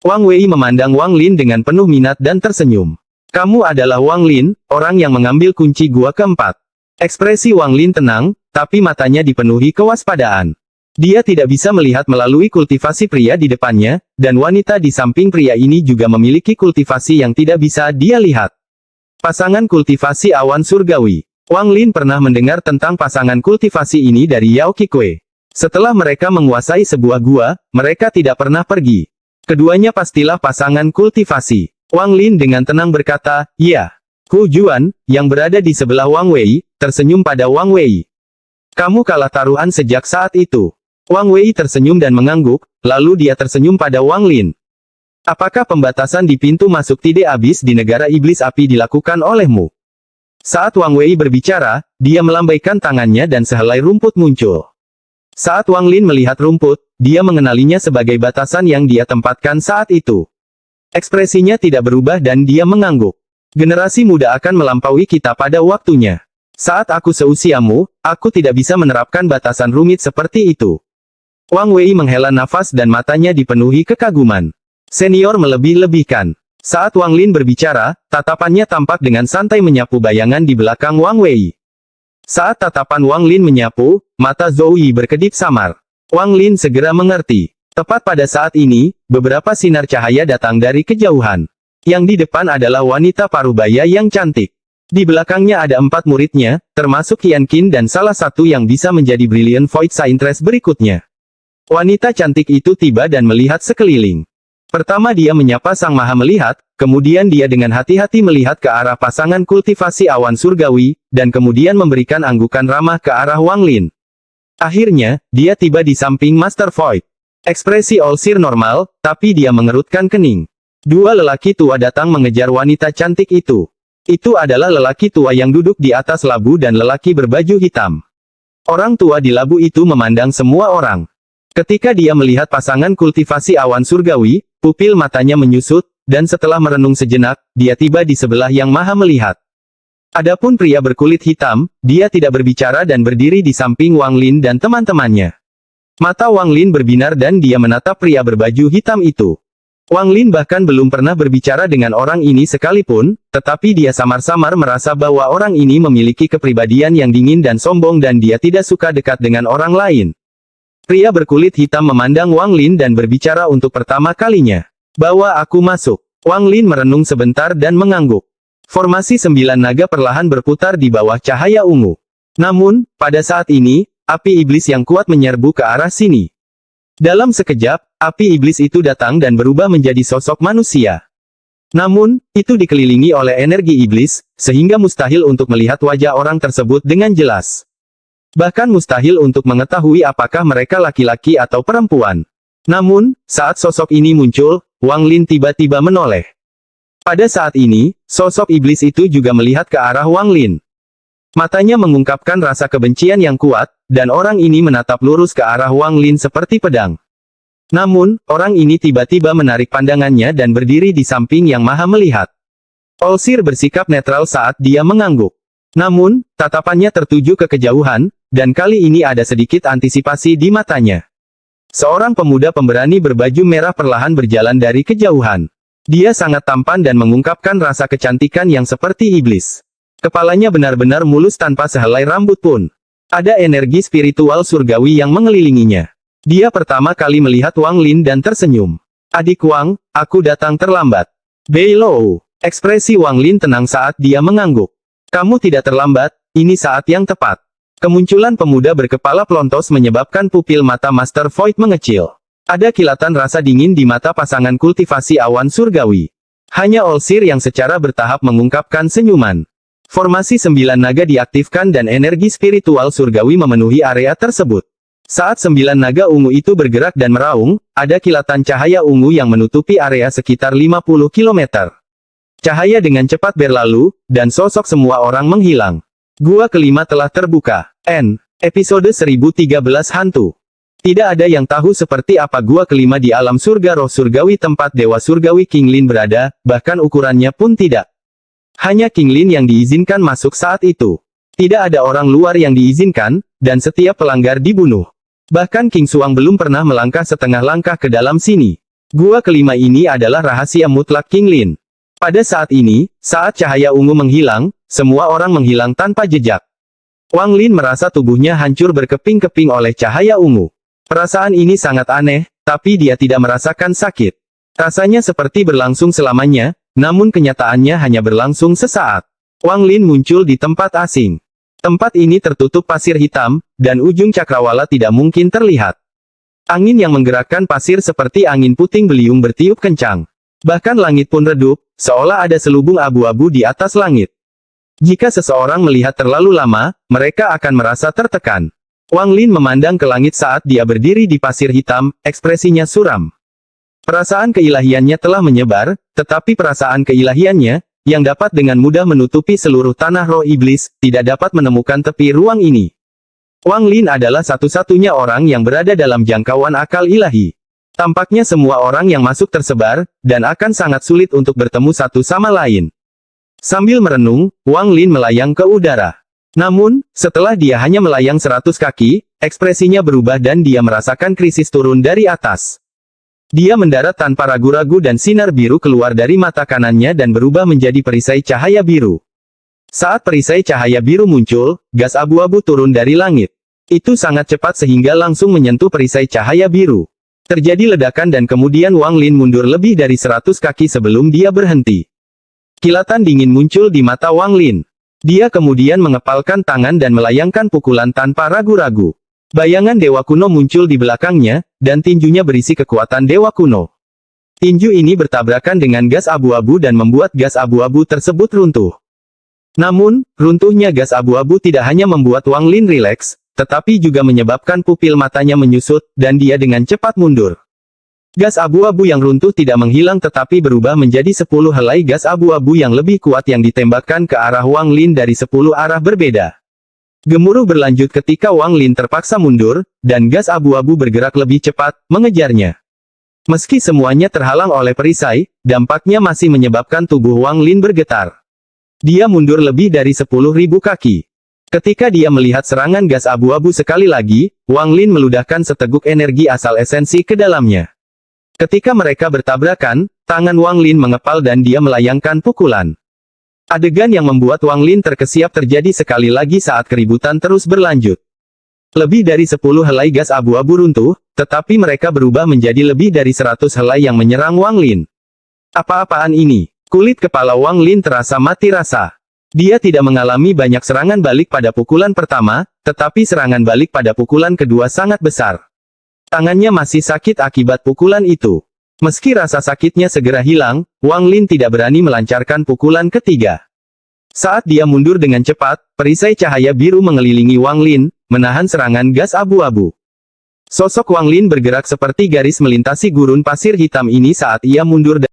Wang Wei memandang Wang Lin dengan penuh minat dan tersenyum. Kamu adalah Wang Lin, orang yang mengambil kunci gua keempat. Ekspresi Wang Lin tenang, tapi matanya dipenuhi kewaspadaan. Dia tidak bisa melihat melalui kultivasi pria di depannya, dan wanita di samping pria ini juga memiliki kultivasi yang tidak bisa dia lihat. Pasangan kultivasi awan surgawi. Wang Lin pernah mendengar tentang pasangan kultivasi ini dari Yao Qikui. Setelah mereka menguasai sebuah gua, mereka tidak pernah pergi. Keduanya pastilah pasangan kultivasi. Wang Lin dengan tenang berkata, ya. Hu Juan, yang berada di sebelah Wang Wei, tersenyum pada Wang Wei. Kamu kalah taruhan sejak saat itu. Wang Wei tersenyum dan mengangguk, lalu dia tersenyum pada Wang Lin. Apakah pembatasan di pintu masuk Tide Abyss di negara iblis api dilakukan olehmu? Saat Wang Wei berbicara, dia melambaikan tangannya dan sehelai rumput muncul. Saat Wang Lin melihat rumput, dia mengenalinya sebagai batasan yang dia tempatkan saat itu. Ekspresinya tidak berubah dan dia mengangguk. Generasi muda akan melampaui kita pada waktunya. Saat aku seusiamu, aku tidak bisa menerapkan batasan rumit seperti itu. Wang Wei menghela nafas dan matanya dipenuhi kekaguman. Senior melebih-lebihkan. Saat Wang Lin berbicara, tatapannya tampak dengan santai menyapu bayangan di belakang Wang Wei. Saat tatapan Wang Lin menyapu, mata Zhou Yi berkedip samar. Wang Lin segera mengerti. Tepat pada saat ini, beberapa sinar cahaya datang dari kejauhan. Yang di depan adalah wanita parubaya yang cantik. Di belakangnya ada 4 muridnya, termasuk Qian Qin dan salah satu yang bisa menjadi Brilliant Void Saintress berikutnya. Wanita cantik itu tiba dan melihat sekeliling. Pertama dia menyapa Sang Maha Melihat, kemudian dia dengan hati-hati melihat ke arah pasangan kultivasi awan surgawi, dan kemudian memberikan anggukan ramah ke arah Wang Lin. Akhirnya, dia tiba di samping Master Void. Ekspresi All-Seer normal, tapi dia mengerutkan kening. 2 lelaki tua datang mengejar wanita cantik itu. Itu adalah lelaki tua yang duduk di atas labu dan lelaki berbaju hitam. Orang tua di labu itu memandang semua orang. Ketika dia melihat pasangan kultivasi awan surgawi, pupil matanya menyusut, dan setelah merenung sejenak, dia tiba di sebelah Yang Maha Melihat. Adapun pria berkulit hitam, dia tidak berbicara dan berdiri di samping Wang Lin dan teman-temannya. Mata Wang Lin berbinar dan dia menatap pria berbaju hitam itu. Wang Lin bahkan belum pernah berbicara dengan orang ini sekalipun, tetapi dia samar-samar merasa bahwa orang ini memiliki kepribadian yang dingin dan sombong dan dia tidak suka dekat dengan orang lain. Pria berkulit hitam memandang Wang Lin dan berbicara untuk pertama kalinya. Bawa aku masuk. Wang Lin merenung sebentar dan mengangguk. Formasi 9 naga perlahan berputar di bawah cahaya ungu. Namun, pada saat ini, api iblis yang kuat menyerbu ke arah sini. Dalam sekejap, api iblis itu datang dan berubah menjadi sosok manusia. Namun, itu dikelilingi oleh energi iblis, sehingga mustahil untuk melihat wajah orang tersebut dengan jelas. Bahkan mustahil untuk mengetahui apakah mereka laki-laki atau perempuan. Namun, saat sosok ini muncul, Wang Lin tiba-tiba menoleh. Pada saat ini, sosok iblis itu juga melihat ke arah Wang Lin. Matanya mengungkapkan rasa kebencian yang kuat, dan orang ini menatap lurus ke arah Wang Lin seperti pedang. Namun, orang ini tiba-tiba menarik pandangannya dan berdiri di samping yang maha melihat. Olsir bersikap netral saat dia mengangguk. Namun, tatapannya tertuju ke kejauhan, dan kali ini ada sedikit antisipasi di matanya. Seorang pemuda pemberani berbaju merah perlahan berjalan dari kejauhan. Dia sangat tampan dan mengungkapkan rasa kecantikan yang seperti iblis. Kepalanya benar-benar mulus tanpa sehelai rambut pun. Ada energi spiritual surgawi yang mengelilinginya. Dia pertama kali melihat Wang Lin dan tersenyum. "Adik Wang, aku datang terlambat." "Bei Lou." Ekspresi Wang Lin tenang saat dia mengangguk. "Kamu tidak terlambat, ini saat yang tepat." Kemunculan pemuda berkepala pelontos menyebabkan pupil mata Master Void mengecil. Ada kilatan rasa dingin di mata pasangan kultivasi awan surgawi. Hanya Olsir yang secara bertahap mengungkapkan senyuman. Formasi 9 naga diaktifkan dan energi spiritual surgawi memenuhi area tersebut. Saat 9 naga ungu itu bergerak dan meraung, ada kilatan cahaya ungu yang menutupi area sekitar 50 km. Cahaya dengan cepat berlalu, dan sosok semua orang menghilang. Gua kelima telah terbuka. Episode 1013 Hantu. Tidak ada yang tahu seperti apa gua kelima di alam surga roh surgawi tempat Dewa Surgawi King Lin berada, bahkan ukurannya pun tidak. Hanya King Lin yang diizinkan masuk saat itu. Tidak ada orang luar yang diizinkan, dan setiap pelanggar dibunuh. Bahkan King Suang belum pernah melangkah setengah langkah ke dalam sini. Gua kelima ini adalah rahasia mutlak King Lin. Pada saat ini, saat cahaya ungu menghilang, semua orang menghilang tanpa jejak. Wang Lin merasa tubuhnya hancur berkeping-keping oleh cahaya ungu. Perasaan ini sangat aneh, tapi dia tidak merasakan sakit. Rasanya seperti berlangsung selamanya, namun kenyataannya hanya berlangsung sesaat. Wang Lin muncul di tempat asing. Tempat ini tertutup pasir hitam, dan ujung cakrawala tidak mungkin terlihat. Angin yang menggerakkan pasir seperti angin puting beliung bertiup kencang. Bahkan langit pun redup, seolah ada selubung abu-abu di atas langit. Jika seseorang melihat terlalu lama, mereka akan merasa tertekan. Wang Lin memandang ke langit saat dia berdiri di pasir hitam, ekspresinya suram. Perasaan keilahiannya telah menyebar, tetapi perasaan keilahiannya, yang dapat dengan mudah menutupi seluruh tanah roh iblis, tidak dapat menemukan tepi ruang ini. Wang Lin adalah satu-satunya orang yang berada dalam jangkauan akal ilahi. Tampaknya semua orang yang masuk tersebar, dan akan sangat sulit untuk bertemu satu sama lain. Sambil merenung, Wang Lin melayang ke udara. Namun, setelah dia hanya melayang 100 kaki, ekspresinya berubah dan dia merasakan krisis turun dari atas. Dia mendarat tanpa ragu-ragu dan sinar biru keluar dari mata kanannya dan berubah menjadi perisai cahaya biru. Saat perisai cahaya biru muncul, gas abu-abu turun dari langit. Itu sangat cepat sehingga langsung menyentuh perisai cahaya biru. Terjadi ledakan dan kemudian Wang Lin mundur lebih dari 100 kaki sebelum dia berhenti. Kilatan dingin muncul di mata Wang Lin. Dia kemudian mengepalkan tangan dan melayangkan pukulan tanpa ragu-ragu. Bayangan dewa kuno muncul di belakangnya, dan tinjunya berisi kekuatan dewa kuno. Tinju ini bertabrakan dengan gas abu-abu dan membuat gas abu-abu tersebut runtuh. Namun, runtuhnya gas abu-abu tidak hanya membuat Wang Lin rileks, tetapi juga menyebabkan pupil matanya menyusut, dan dia dengan cepat mundur. Gas abu-abu yang runtuh tidak menghilang tetapi berubah menjadi 10 helai gas abu-abu yang lebih kuat yang ditembakkan ke arah Wang Lin dari 10 arah berbeda. Gemuruh berlanjut ketika Wang Lin terpaksa mundur, dan gas abu-abu bergerak lebih cepat, mengejarnya. Meski semuanya terhalang oleh perisai, dampaknya masih menyebabkan tubuh Wang Lin bergetar. Dia mundur lebih dari 10.000 kaki. Ketika dia melihat serangan gas abu-abu sekali lagi, Wang Lin meludahkan seteguk energi asal esensi ke dalamnya. Ketika mereka bertabrakan, tangan Wang Lin mengepal dan dia melayangkan pukulan. Adegan yang membuat Wang Lin terkesiap terjadi sekali lagi saat keributan terus berlanjut. Lebih dari 10 helai gas abu-abu runtuh, tetapi mereka berubah menjadi lebih dari 100 helai yang menyerang Wang Lin. Apa-apaan ini? Kulit kepala Wang Lin terasa mati rasa. Dia tidak mengalami banyak serangan balik pada pukulan pertama, tetapi serangan balik pada pukulan kedua sangat besar. Tangannya masih sakit akibat pukulan itu. Meski rasa sakitnya segera hilang, Wang Lin tidak berani melancarkan pukulan ketiga. Saat dia mundur dengan cepat, perisai cahaya biru mengelilingi Wang Lin, menahan serangan gas abu-abu. Sosok Wang Lin bergerak seperti garis melintasi gurun pasir hitam ini saat ia mundur dan